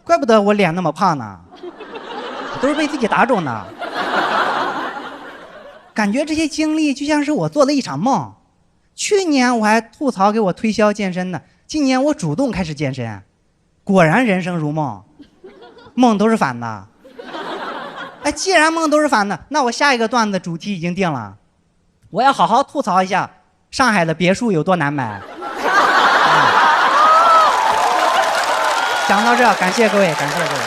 怪不得我脸那么胖呢，都是被自己打肿的。感觉这些经历就像是我做的一场梦。去年我还吐槽给我推销健身的，今年我主动开始健身，果然人生如梦，梦都是反的。既然梦都是反的，那我下一个段子主题已经定了，我要好好吐槽一下上海的别墅有多难买。讲到这，感谢各位，感谢各位。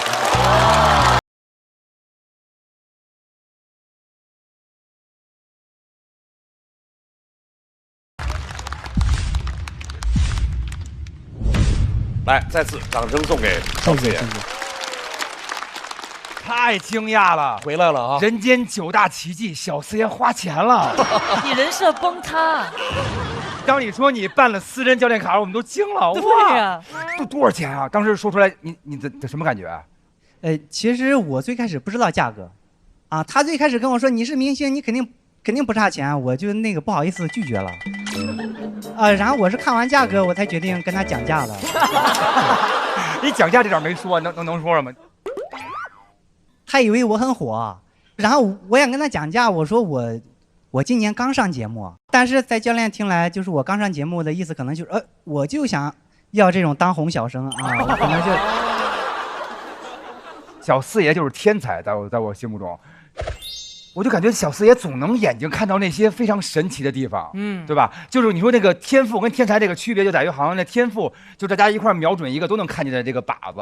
来，再次掌声送给小四爷。太惊讶了，回来了啊！人间9大奇迹，小四爷花钱了，你人设崩塌。当你说你办了私人教练卡，我们都惊了。对呀，多少钱啊？当时说出来，你的什么感觉啊？其实我最开始不知道价格，啊，他最开始跟我说你是明星，你肯定不差钱，我就那个不好意思拒绝了。然后我是看完价格，我才决定跟他讲价的。你讲价这点没说，能说什么？他以为我很火，然后我想跟他讲价，我说我今年刚上节目，但是在教练听来，就是我刚上节目的意思，可能就是我就想要这种当红小生啊，我可能就小四爷就是天才，在我心目中，我就感觉小四爷总能眼睛看到那些非常神奇的地方，对吧？就是你说那个天赋跟天才这个区别就在于，好像那天赋就大家一块瞄准一个都能看见的这个靶子。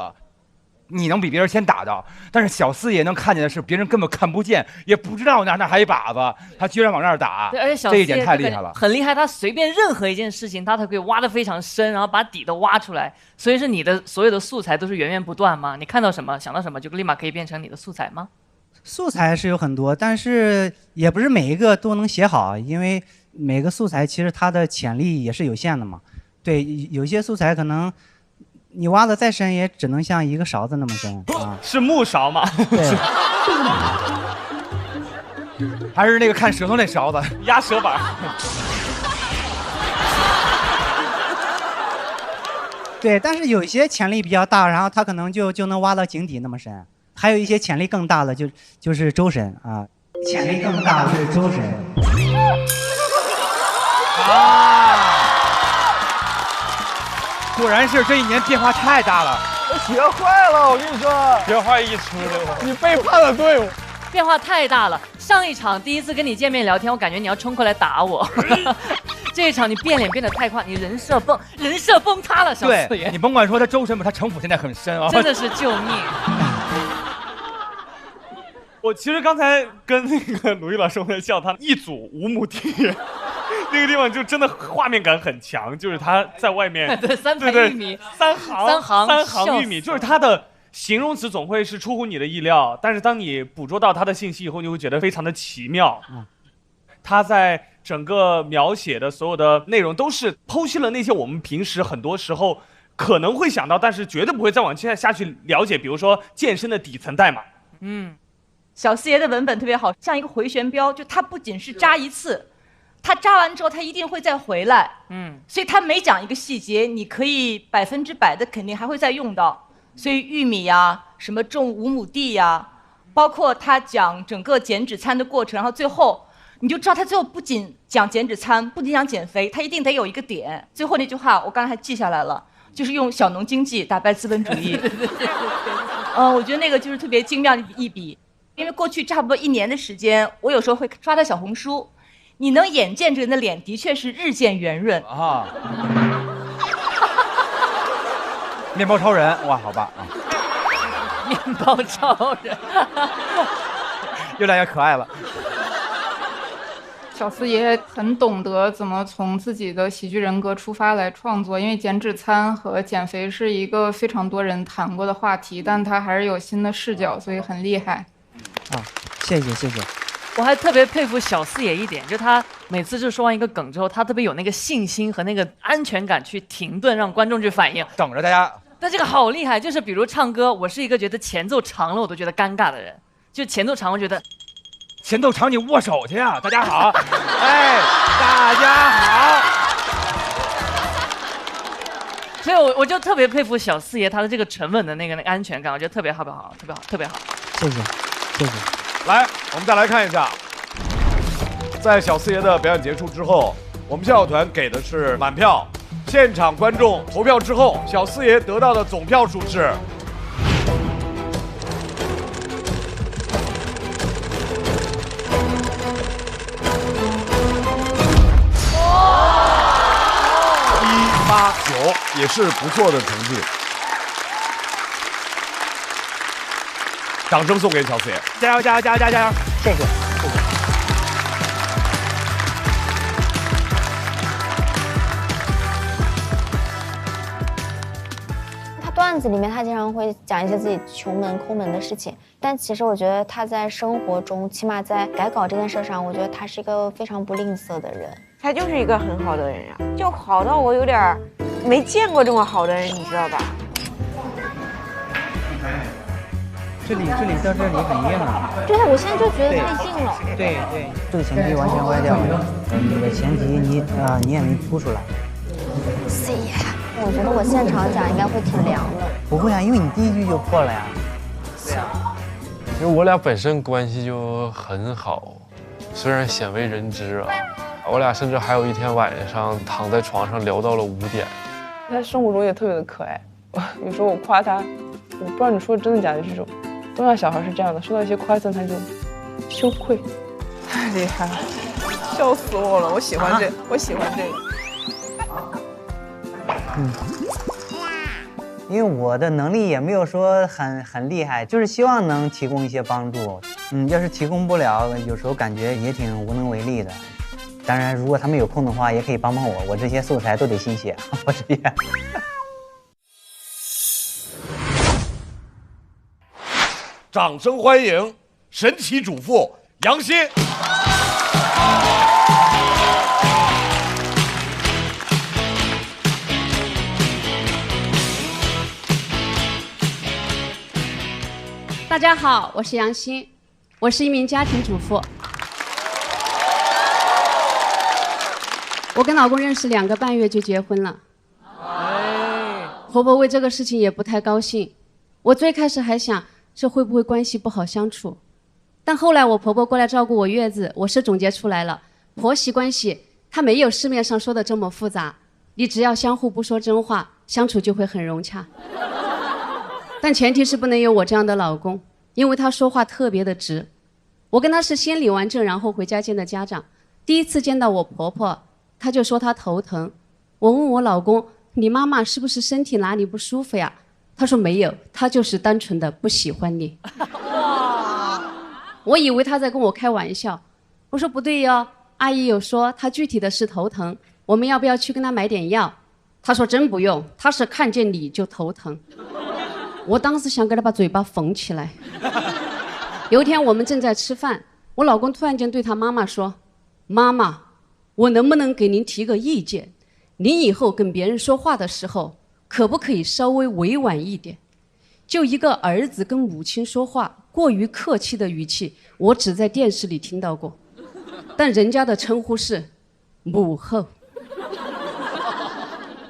你能比别人先打到，但是小四爷能看见的是别人根本看不见，也不知道那还有一靶子，他居然往那儿打，对，而且小四爷这一点太厉害了，很厉害。他随便任何一件事情，他都可以挖得非常深，然后把底都挖出来。所以是你的所有的素材都是源源不断吗？你看到什么想到什么就立马可以变成你的素材吗？素材是有很多，但是也不是每一个都能写好，因为每个素材其实它的潜力也是有限的嘛。对，有些素材可能。你挖的再深，也只能像一个勺子那么深啊！是木勺吗？对，还是那个看舌头那勺子压舌板。对，但是有一些潜力比较大，然后他可能就能挖到井底那么深。还有一些潜力更大的，就是周深啊，潜力更大的是周深。果然是这一年变化太大了，我学坏了，我跟你说，学坏一出的，你背叛了队伍，变化太大了。上一场第一次跟你见面聊天，我感觉你要冲过来打我，这一场你变脸变得太快，你人设崩塌了，小四爷。对，你甭管说他周深吧，他城府现在很深啊，真的是救命。我其实刚才跟那个鲁豫老师在笑，他一组5亩地。那个地方就真的画面感很强，就是他在外面对3盆玉米，3行玉米，就是他的形容词总会是出乎你的意料，但是当你捕捉到他的信息以后，你会觉得非常的奇妙。他在整个描写的所有的内容都是剖析了那些我们平时很多时候可能会想到，但是绝对不会再往下去了解，比如说健身的底层代码。小四爷的文本特别好，像一个回旋镖，就他不仅是扎一次。他扎完之后，他一定会再回来，所以他每讲一个细节，你可以100%的肯定还会再用到。所以玉米呀，什么种5亩地呀，包括他讲整个减脂餐的过程，然后最后你就知道他最后不仅讲减脂餐，不仅讲减肥，他一定得有一个点。最后那句话我刚才还记下来了，就是用小农经济打败资本主义。我觉得那个就是特别精妙的一笔，因为过去差不多1年的时间，我有时候会刷他小红书。你能眼见这个人的脸的确是日渐圆润啊！面包超人，哇，好吧啊！面包超人，越来越可爱了。小四爷很懂得怎么从自己的喜剧人格出发来创作，因为减脂餐和减肥是一个非常多人谈过的话题，但他还是有新的视角，所以很厉害。谢谢。我还特别佩服小四爷一点，就他每次就说完一个梗之后，他特别有那个信心和那个安全感去停顿，让观众去反应，等着大家。但这个好厉害，就是比如唱歌，我是一个觉得前奏长了我都觉得尴尬的人，就前奏长我觉得前奏长你握手去啊！大家好，哎，大家好。所以我就特别佩服小四爷他的这个沉稳的那个安全感，我觉得特别好，特别好。谢谢。来，我们再来看一下，在小四爷的表演结束之后，我们笑笑团给的是满票。现场观众投票之后，小四爷得到的总票数是189，也是不错的成绩。掌声送给小四爷，加油！谢谢。段子里面，她经常会讲一些自己穷门抠门的事情，但其实我觉得她在生活中，起码在改稿这件事上，我觉得她是一个非常不吝啬的人。他就是一个很好的人呀，就好到我有点没见过这么好的人，你知道吧？这里到这里很硬啊。对啊，我现在就觉得太硬了。对，这个前提完全歪掉了。你的前提你也没凸出来。是呀，我觉得我现场讲应该会挺凉的。不会啊，因为你第一句就破了呀。是啊。因为我俩本身关系就很好，虽然鲜为人知啊。我俩甚至还有一天晚上躺在床上聊到了5点。他生活中也特别的可爱，有时候我夸他，我不知道你说的真的假的，这种东亚小孩是这样的，收到一些夸赞他就羞愧，太厉害了，笑死我了，我喜欢这个。因为我的能力也没有说很厉害，就是希望能提供一些帮助。要是提供不了，有时候感觉也挺无能为力的。当然，如果他们有空的话，也可以帮帮我，我这些素材都得新写，我这些。掌声欢迎神奇主妇杨欣。大家好，我是杨欣，我是一名家庭主妇。我跟老公认识2个半月就结婚了，婆婆为这个事情也不太高兴。我最开始还想这会不会关系不好相处，但后来我婆婆过来照顾我月子，我是总结出来了，婆媳关系它没有市面上说的这么复杂，你只要相互不说真话，相处就会很融洽。但前提是不能有我这样的老公，因为他说话特别的直。我跟他是先领完证然后回家见的家长，第一次见到我婆婆，他就说他头疼。我问我老公，你妈妈是不是身体哪里不舒服呀？他说没有，他就是单纯的不喜欢你。我以为他在跟我开玩笑，我说不对哟，阿姨有说他具体的是头疼，我们要不要去跟他买点药？他说真不用，他是看见你就头疼。我当时想给他把嘴巴缝起来。有一天我们正在吃饭，我老公突然间对他妈妈说，妈妈，我能不能给您提个意见，您以后跟别人说话的时候可不可以稍微委婉一点？就一个儿子跟母亲说话过于客气的语气，我只在电视里听到过，但人家的称呼是母后。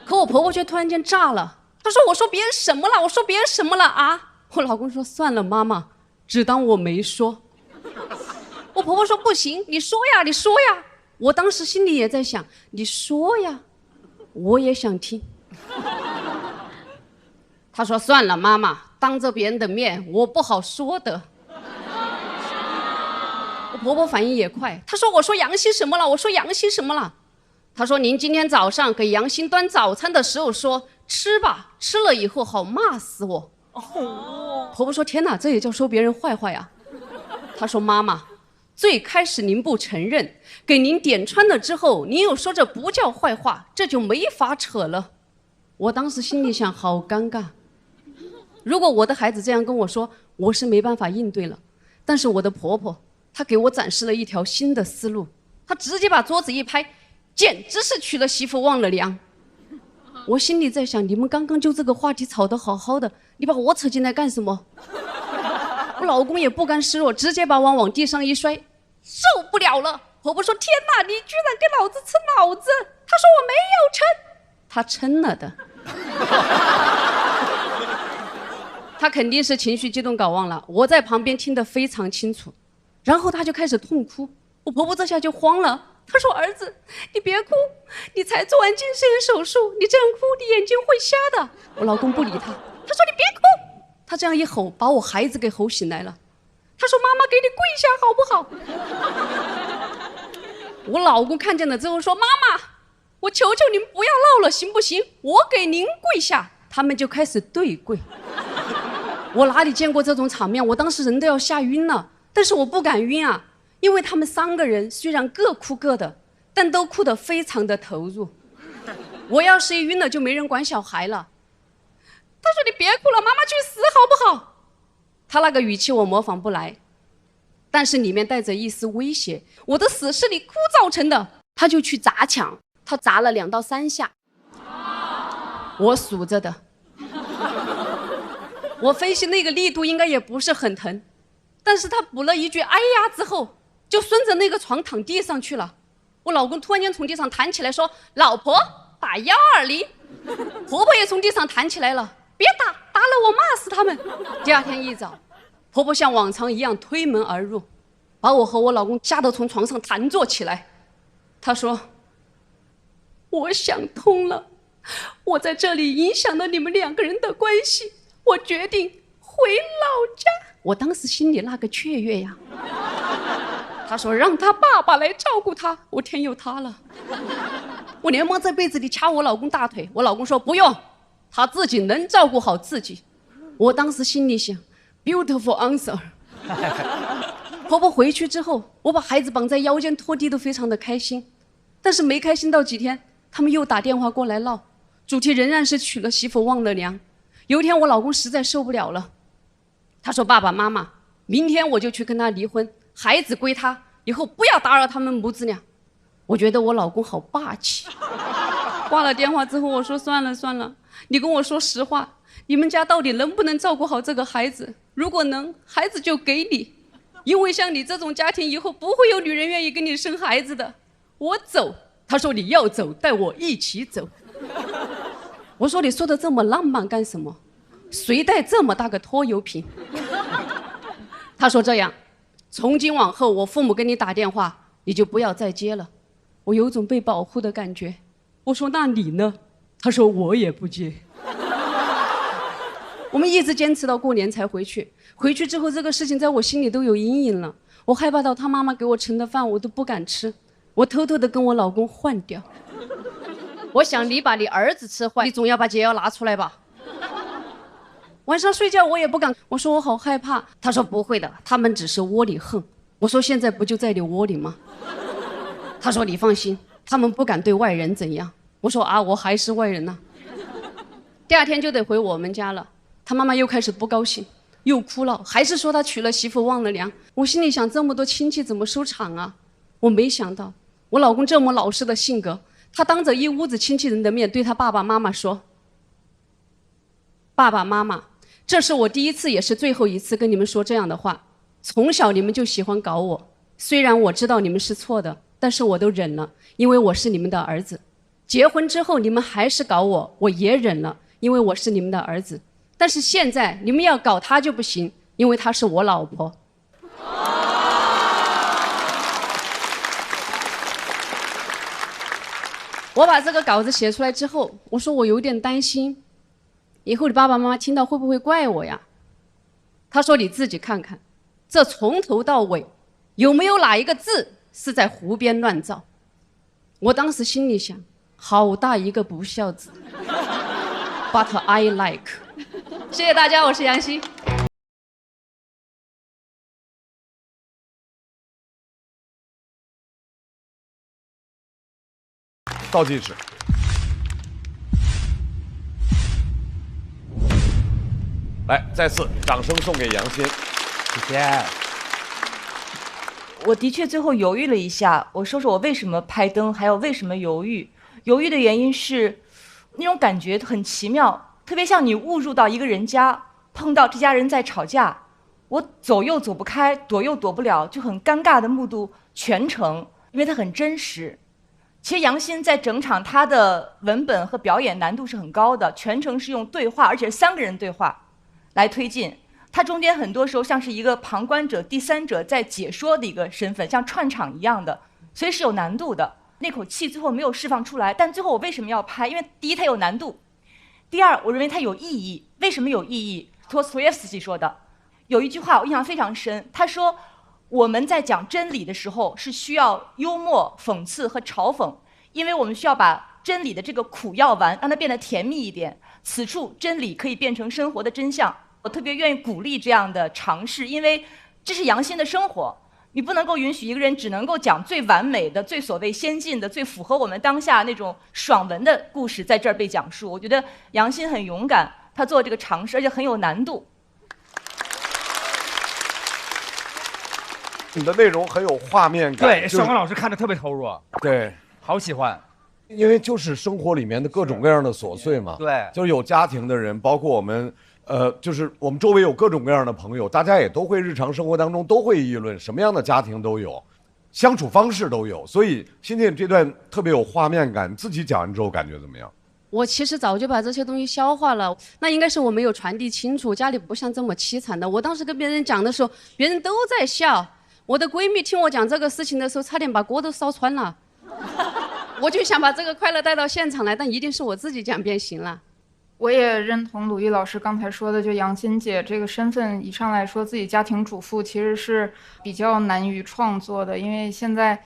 可我婆婆却突然间炸了，她说我说别人什么了？我说别人什么了啊？我老公说算了妈妈，只当我没说。我婆婆说不行，你说呀你说呀。我当时心里也在想，你说呀，我也想听。她说算了妈妈，当着别人的面我不好说的。我婆婆反应也快，她说我说杨欣什么了？我说杨欣什么了？她说您今天早上给杨欣端早餐的时候说吃吧，吃了以后好骂死我。婆婆说天哪，这也叫说别人坏话呀？她说妈妈，最开始您不承认，给您点穿了之后，您又说这不叫坏话，这就没法扯了。我当时心里想，好尴尬。如果我的孩子这样跟我说，我是没办法应对了。但是我的婆婆，她给我展示了一条新的思路，她直接把桌子一拍，简直是娶了媳妇忘了娘。我心里在想，你们刚刚就这个话题吵得好好的，你把我扯进来干什么？我老公也不甘示弱，直接把碗往地上一摔，受不了了。婆婆说天哪，你居然给老子吃脑子。他说我没有称，他称了的。他肯定是情绪激动搞忘了，我在旁边听得非常清楚。然后他就开始痛哭，我婆婆这下就慌了，她说儿子你别哭，你才做完近视眼手术，你这样哭你眼睛会瞎的。我老公不理他，他说你别哭。他这样一吼，把我孩子给吼醒来了。他说妈妈给你跪下好不好？我老公看见了之后说妈妈，我求求您不要闹了行不行，我给您跪下。他们就开始对跪。我哪里见过这种场面，我当时人都要吓晕了。但是我不敢晕啊，因为他们3个人虽然各哭各的，但都哭得非常的投入。我要是一晕了就没人管小孩了。他说你别哭了，妈妈去死好不好？他那个语气我模仿不来，但是里面带着一丝威胁，我的死是你哭造成的。他就去砸墙，他砸了2到3下，我数着的。我分析那个力度应该也不是很疼，但是他补了一句哎呀之后，就顺着那个床躺地上去了。我老公突然间从地上弹起来说：“老婆，打120。”婆婆也从地上弹起来了：“别打，打了我骂死他们。”第二天一早，婆婆像往常一样推门而入，把我和我老公吓得从床上弹坐起来。她说：“我想通了，我在这里影响了你们2个人的关系，我决定回老家。”我当时心里那个雀跃呀。他说让他爸爸来照顾他，我天有他了。我连忙在被子里掐我老公大腿，我老公说不用，他自己能照顾好自己。我当时心里想 beautiful answer。 婆婆回去之后，我把孩子绑在腰间拖地都非常的开心，但是没开心到几天，他们又打电话过来闹，主题仍然是娶了媳妇忘了娘。有一天我老公实在受不了了，他说爸爸妈妈，明天我就去跟他离婚，孩子归他，以后不要打扰他们母子俩。我觉得我老公好霸气。挂了电话之后，我说算了算了，你跟我说实话，你们家到底能不能照顾好这个孩子？如果能，孩子就给你，因为像你这种家庭以后不会有女人愿意跟你生孩子的。我走。他说你要走，带我一起走。我说你说的这么浪漫干什么？谁带这么大个拖油瓶？他说这样，从今往后我父母给你打电话，你就不要再接了。我有种被保护的感觉。我说那你呢？他说我也不接。我们一直坚持到过年才回去。回去之后，这个事情在我心里都有阴影了。我害怕到他妈妈给我盛的饭我都不敢吃，我偷偷的跟我老公换掉。我想你把你儿子吃坏，你总要把解药拿出来吧。晚上睡觉我也不敢，我说我好害怕。他说不会的，他们只是窝里横。我说现在不就在你窝里吗？他说你放心，他们不敢对外人怎样。我说啊，我还是外人呐。第二天就得回我们家了，他妈妈又开始不高兴，又哭了，还是说他娶了媳妇忘了娘。我心里想，这么多亲戚怎么收场啊？我没想到我老公这么老实的性格，他当着一屋子亲戚人的面对他爸爸妈妈说：爸爸妈妈，这是我第一次也是最后一次跟你们说这样的话。从小你们就喜欢搞我，虽然我知道你们是错的，但是我都忍了，因为我是你们的儿子。结婚之后你们还是搞我，我也忍了，因为我是你们的儿子。但是现在你们要搞他就不行，因为他是我老婆。我把这个稿子写出来之后，我说我有点担心，以后你爸爸妈妈听到会不会怪我呀？他说你自己看看，这从头到尾有没有哪一个字是在胡编乱造？我当时心里想，好大一个不孝子。But I like。谢谢大家，我是杨希。倒计时。来，再次掌声送给杨欣，谢谢。我的确最后犹豫了一下，我说说我为什么拍灯，还有为什么犹豫。犹豫的原因是，那种感觉很奇妙，特别像你误入到一个人家，碰到这家人在吵架，我走又走不开，躲又躲不了，就很尴尬的目睹全程，因为它很真实。其实杨欣在整场他的文本和表演难度是很高的，全程是用对话，而且是3个人对话来推进。他中间很多时候像是一个旁观者、第三者在解说的一个身份，像串场一样的，所以是有难度的。那口气最后没有释放出来，但最后我为什么要拍？因为第一它有难度，第二我认为它有意义。为什么有意义？托斯托耶夫斯基说的有一句话我印象非常深，他说我们在讲真理的时候是需要幽默、讽刺和嘲讽，因为我们需要把真理的这个苦药丸让它变得甜蜜一点，此处真理可以变成生活的真相。我特别愿意鼓励这样的尝试，因为这是杨欣的生活。你不能够允许一个人只能够讲最完美的、最所谓先进的、最符合我们当下那种爽文的故事在这儿被讲述。我觉得杨欣很勇敢，他做这个尝试，而且很有难度。你的内容很有画面感，对，小光老师看着特别投入，对，好喜欢。因为就是生活里面的各种各样的琐碎嘛，对，就是有家庭的人，包括我们，就是我们周围有各种各样的朋友，大家也都会日常生活当中都会议论，什么样的家庭都有，相处方式都有，所以欣欣这段特别有画面感，自己讲完之后感觉怎么样？我其实早就把这些东西消化了，那应该是我没有传递清楚，家里不像这么凄惨的。我当时跟别人讲的时候，别人都在笑。我的闺蜜听我讲这个事情的时候，差点把锅都烧穿了。我就想把这个快乐带到现场来，但一定是我自己讲变形了。我也认同鲁豫老师刚才说的，就杨欣姐这个身份一上来说自己家庭主妇，其实是比较难于创作的，因为现在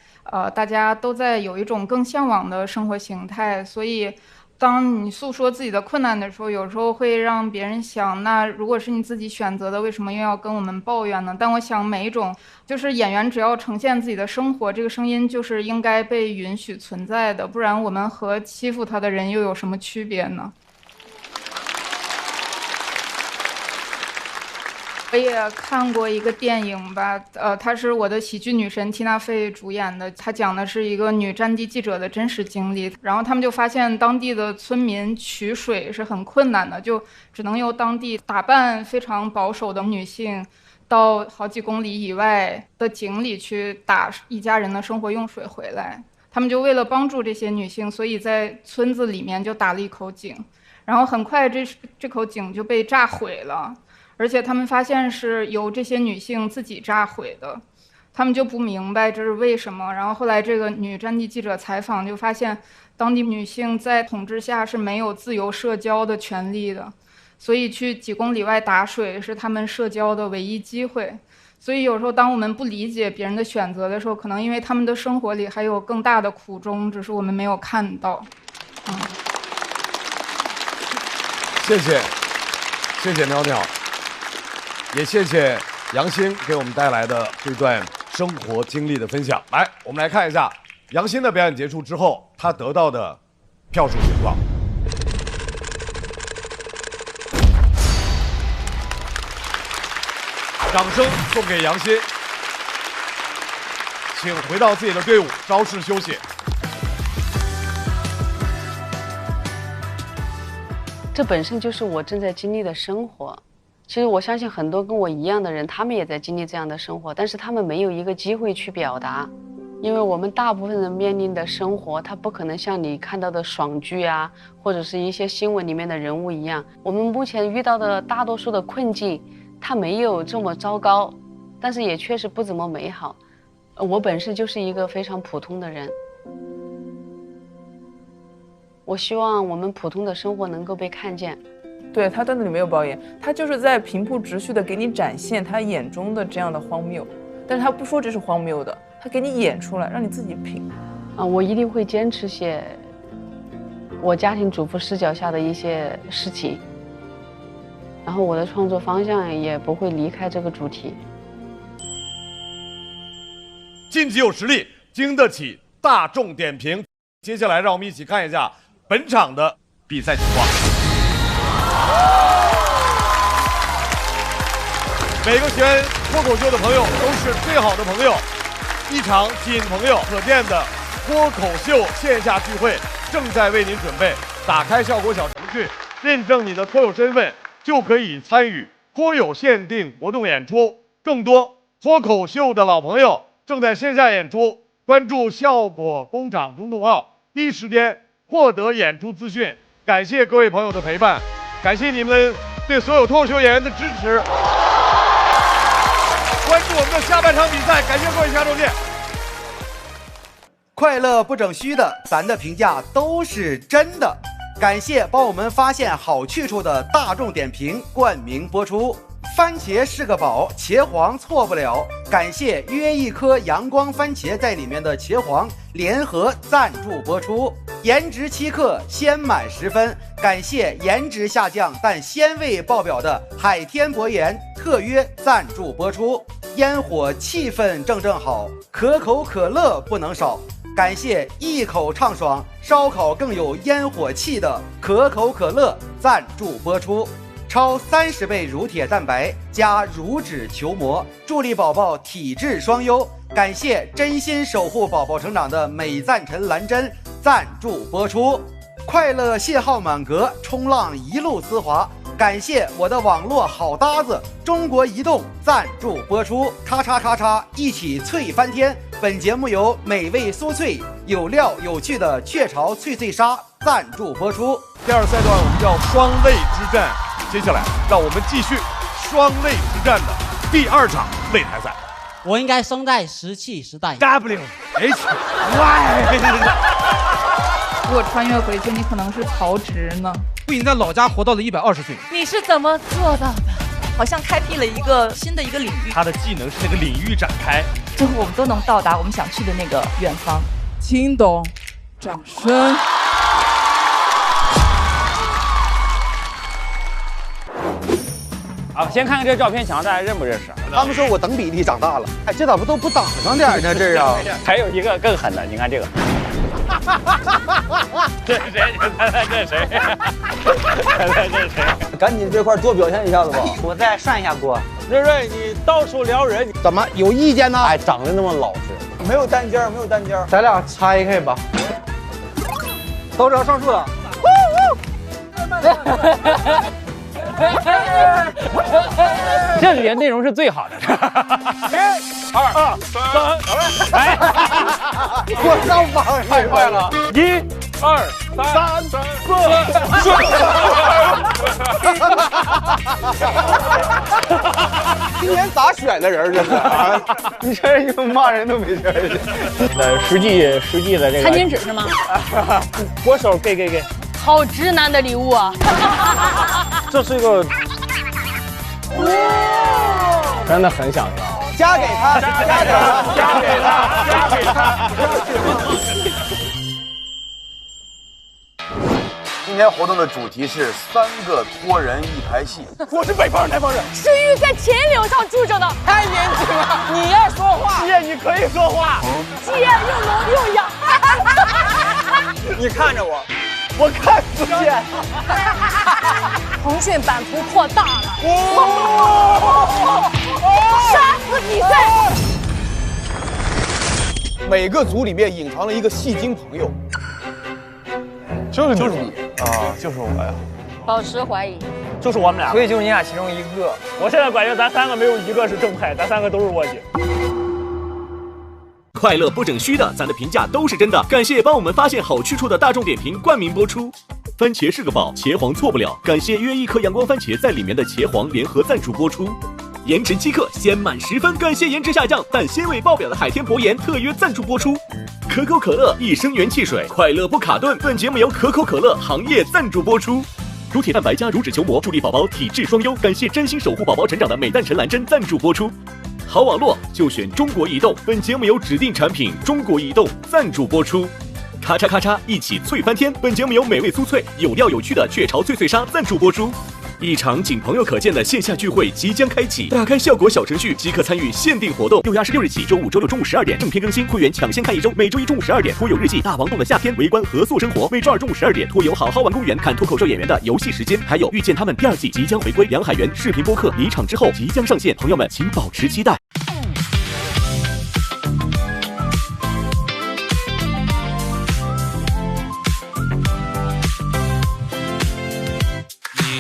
大家都在有一种更向往的生活形态，所以当你诉说自己的困难的时候，有时候会让别人想，那如果是你自己选择的，为什么又要跟我们抱怨呢？但我想每一种就是演员只要呈现自己的生活，这个声音就是应该被允许存在的，不然我们和欺负他的人又有什么区别呢？我也看过一个电影吧，它是我的喜剧女神缇娜费主演的，它讲的是一个女战地记者的真实经历。然后他们就发现当地的村民取水是很困难的，就只能由当地打扮非常保守的女性，到好几公里以外的井里去打一家人的生活用水回来。他们就为了帮助这些女性，所以在村子里面就打了一口井，然后很快这口井就被炸毁了。而且他们发现是由这些女性自己炸毁的，他们就不明白这是为什么。然后后来这个女战地记者采访就发现，当地女性在统治下是没有自由社交的权利的，所以去几公里外打水是他们社交的唯一机会。所以有时候当我们不理解别人的选择的时候，可能因为他们的生活里还有更大的苦衷，只是我们没有看到。谢谢，谢谢袅袅。也谢谢杨欣给我们带来的这段生活经历的分享。来，我们来看一下杨欣的表演结束之后，她得到的票数情况。掌声送给杨欣，请回到自己的队伍，稍事休息。这本身就是我正在经历的生活。其实我相信很多跟我一样的人，他们也在经历这样的生活，但是他们没有一个机会去表达，因为我们大部分人面临的生活，它不可能像你看到的爽剧啊，或者是一些新闻里面的人物一样。我们目前遇到的大多数的困境，它没有这么糟糕，但是也确实不怎么美好。我本身就是一个非常普通的人，我希望我们普通的生活能够被看见。对，他在那里没有抱怨，他就是在平铺直叙的给你展现他眼中的这样的荒谬，但是他不说这是荒谬的，他给你演出来，让你自己品。我一定会坚持写我家庭主妇视角下的一些事情，然后我的创作方向也不会离开这个主题。晋级有实力，经得起大众点评。接下来让我们一起看一下本场的比赛情况。每个喜欢脱口秀的朋友都是最好的朋友，一场仅朋友可见的脱口秀线下聚会正在为您准备。打开效果小程序，认证你的脱友身份，就可以参与脱友限定活动演出。更多脱口秀的老朋友正在线下演出，关注效果工厂公众号，第一时间获得演出资讯。感谢各位朋友的陪伴，感谢你们对所有脱口秀演员的支持。关注我们的下半场比赛，感谢各位，下周见。快乐不整虚的，咱的评价都是真的。感谢帮我们发现好去处的大众点评冠名播出。番茄是个宝，茄皇错不了。感谢约一颗阳光番茄在里面的茄皇联合赞助播出。颜值7克，鲜满10分。感谢颜值下降但鲜味爆表的海天博颜特约赞助播出。烟火气氛正好，可口可乐不能少。感谢一口畅爽，烧烤更有烟火气的可口可乐赞助播出。超30倍乳铁蛋白加乳脂球膜，助力宝宝体质双优。感谢真心守护宝宝成长的美赞臣蓝针赞助播出。快乐信号满格，冲浪一路丝滑。感谢我的网络好搭子中国移动赞助播出。咔嚓咔嚓，一起脆翻天。本节目由美味酥脆、有料有趣的雀巢脆脆鲨赞助播出。第二赛段我们叫双擂之战，接下来让我们继续双擂之战的第2场擂台赛。我应该生在石器时代。 WHY？ 如果穿越回去，你可能是曹植呢。不仅在老家活到了120岁，你是怎么做到的？好像开辟了一个新的领域。他的技能是那个领域展开，最后我们都能到达我们想去的那个远方。请懂，掌声。啊，先看看这照片，想让大家认不认识？他们说我等比例长大了，哎，这咋不都不挡上点呢？这啊，还有一个更狠的，你看这个。这是谁？猜猜这是谁？猜猜这是谁？赶紧这块多表现一下子吧！我再涮一下锅。瑞瑞，你到处撩人，怎么有意见呢？哎，长得那么老实，没有单间，没有单间，咱俩拆开吧。都知道上树了。这里的内容是最好的。1、2、3，来！我上榜太快了！1、2、3、4。今年咋选的人这是？你这人就骂人都没事儿。实际的这个。餐巾纸是吗？我手给。好直男的礼物啊！这是一个，真的很想要。加给他，加给他。今天活动的主题是3个托人1排戏。我是北方人，南方人。诗玉在秦岭上住着呢，太年轻了。你爱说话，姐你可以说话。既又聋又哑。你看着我。我看不见。腾讯版图扩大了，杀死比赛。每个组里面隐藏了一个戏精朋友，就是你啊，就是我呀。保持怀疑，就是我们俩，所以就是你俩其中一个。我现在感觉咱3个没有一个是正派，咱3个都是卧底。快乐不整虚的，咱的评价都是真的。感谢帮我们发现好去处的大众点评冠名播出。番茄是个宝，茄皇错不了。感谢约1颗阳光番茄在里面的茄皇联合赞助播出。颜值7克，鲜满10分。感谢颜值下降但鲜味爆表的海天博颜特约赞助播出。可口可乐一升元汽水，快乐不卡顿。本节目由可口可乐行业赞助播出。乳铁蛋白加乳脂球膜，助力宝宝体质双优。感谢真心守护宝宝成长的美赞臣蓝针赞助播出。好网络就选中国移动，本节目由指定产品中国移动赞助播出。咔嚓咔嚓，一起脆翻天，本节目由美味酥脆、有料有趣的雀巢脆脆鲨赞助播出。一场仅朋友可见的线下聚会即将开启，打开效果小程序即可参与限定活动。6月26日起，周5、周6中午12点正片更新，会员抢先看1周。每周1中午12点，脱友日记、大王洞的夏天、围观合宿生活。每周2中午12点，脱友好好玩公园，看脱口秀演员的游戏时间。还有遇见他们第2季即将回归，梁海源视频播客离场之后即将上线，朋友们请保持期待。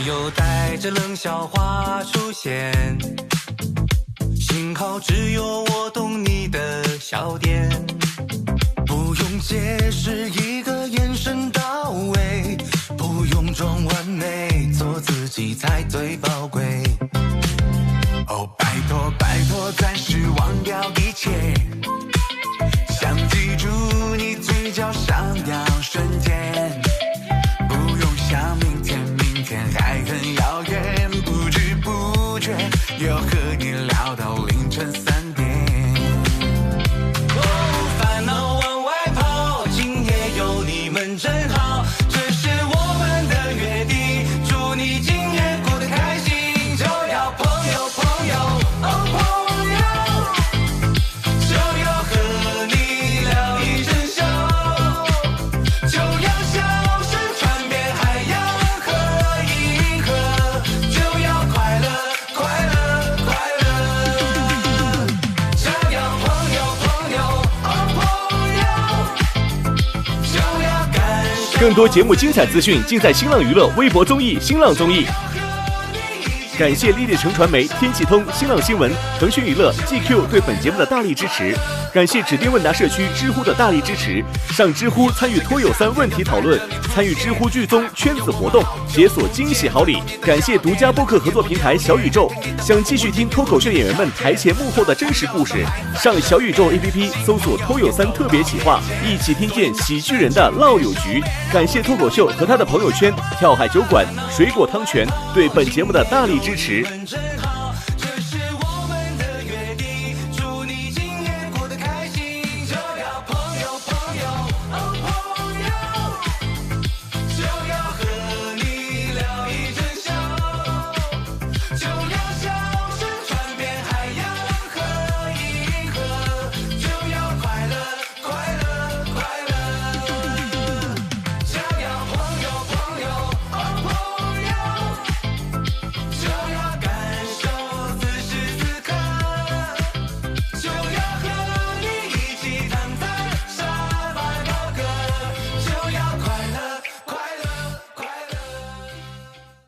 又带着冷笑话出现，幸好只有我懂你的笑点，不用解释，一个眼神到位，不用装完美，做自己才最宝贵。哦，拜托拜托，暂时忘掉一切，想记住你嘴角上扬瞬间，不用想明天。还很遥远，不知不觉又和你聊到凌晨3点。烦恼往外跑，今夜有你们真好，这是我们的约定。祝你今夜过得开心，就要朋友朋友哦朋友，就要和你聊一整宿，就要笑声传遍海洋。就更多节目精彩资讯尽在新浪娱乐微博综艺、新浪综艺。感谢立地城传媒、天气通、新浪新闻、腾讯娱乐、GQ 对本节目的大力支持。感谢指定问答社区知乎的大力支持。上知乎参与托友3问题讨论，参与知乎剧综圈子活动，解锁惊喜好礼。感谢独家播客合作平台小宇宙。想继续听脱口秀演员们台前幕后的真实故事，上小宇宙 APP 搜索托友3特别企划，一起听见喜剧人的唠友局。感谢脱口秀和他的朋友圈跳海酒馆、水果汤泉对本节目的大力支持。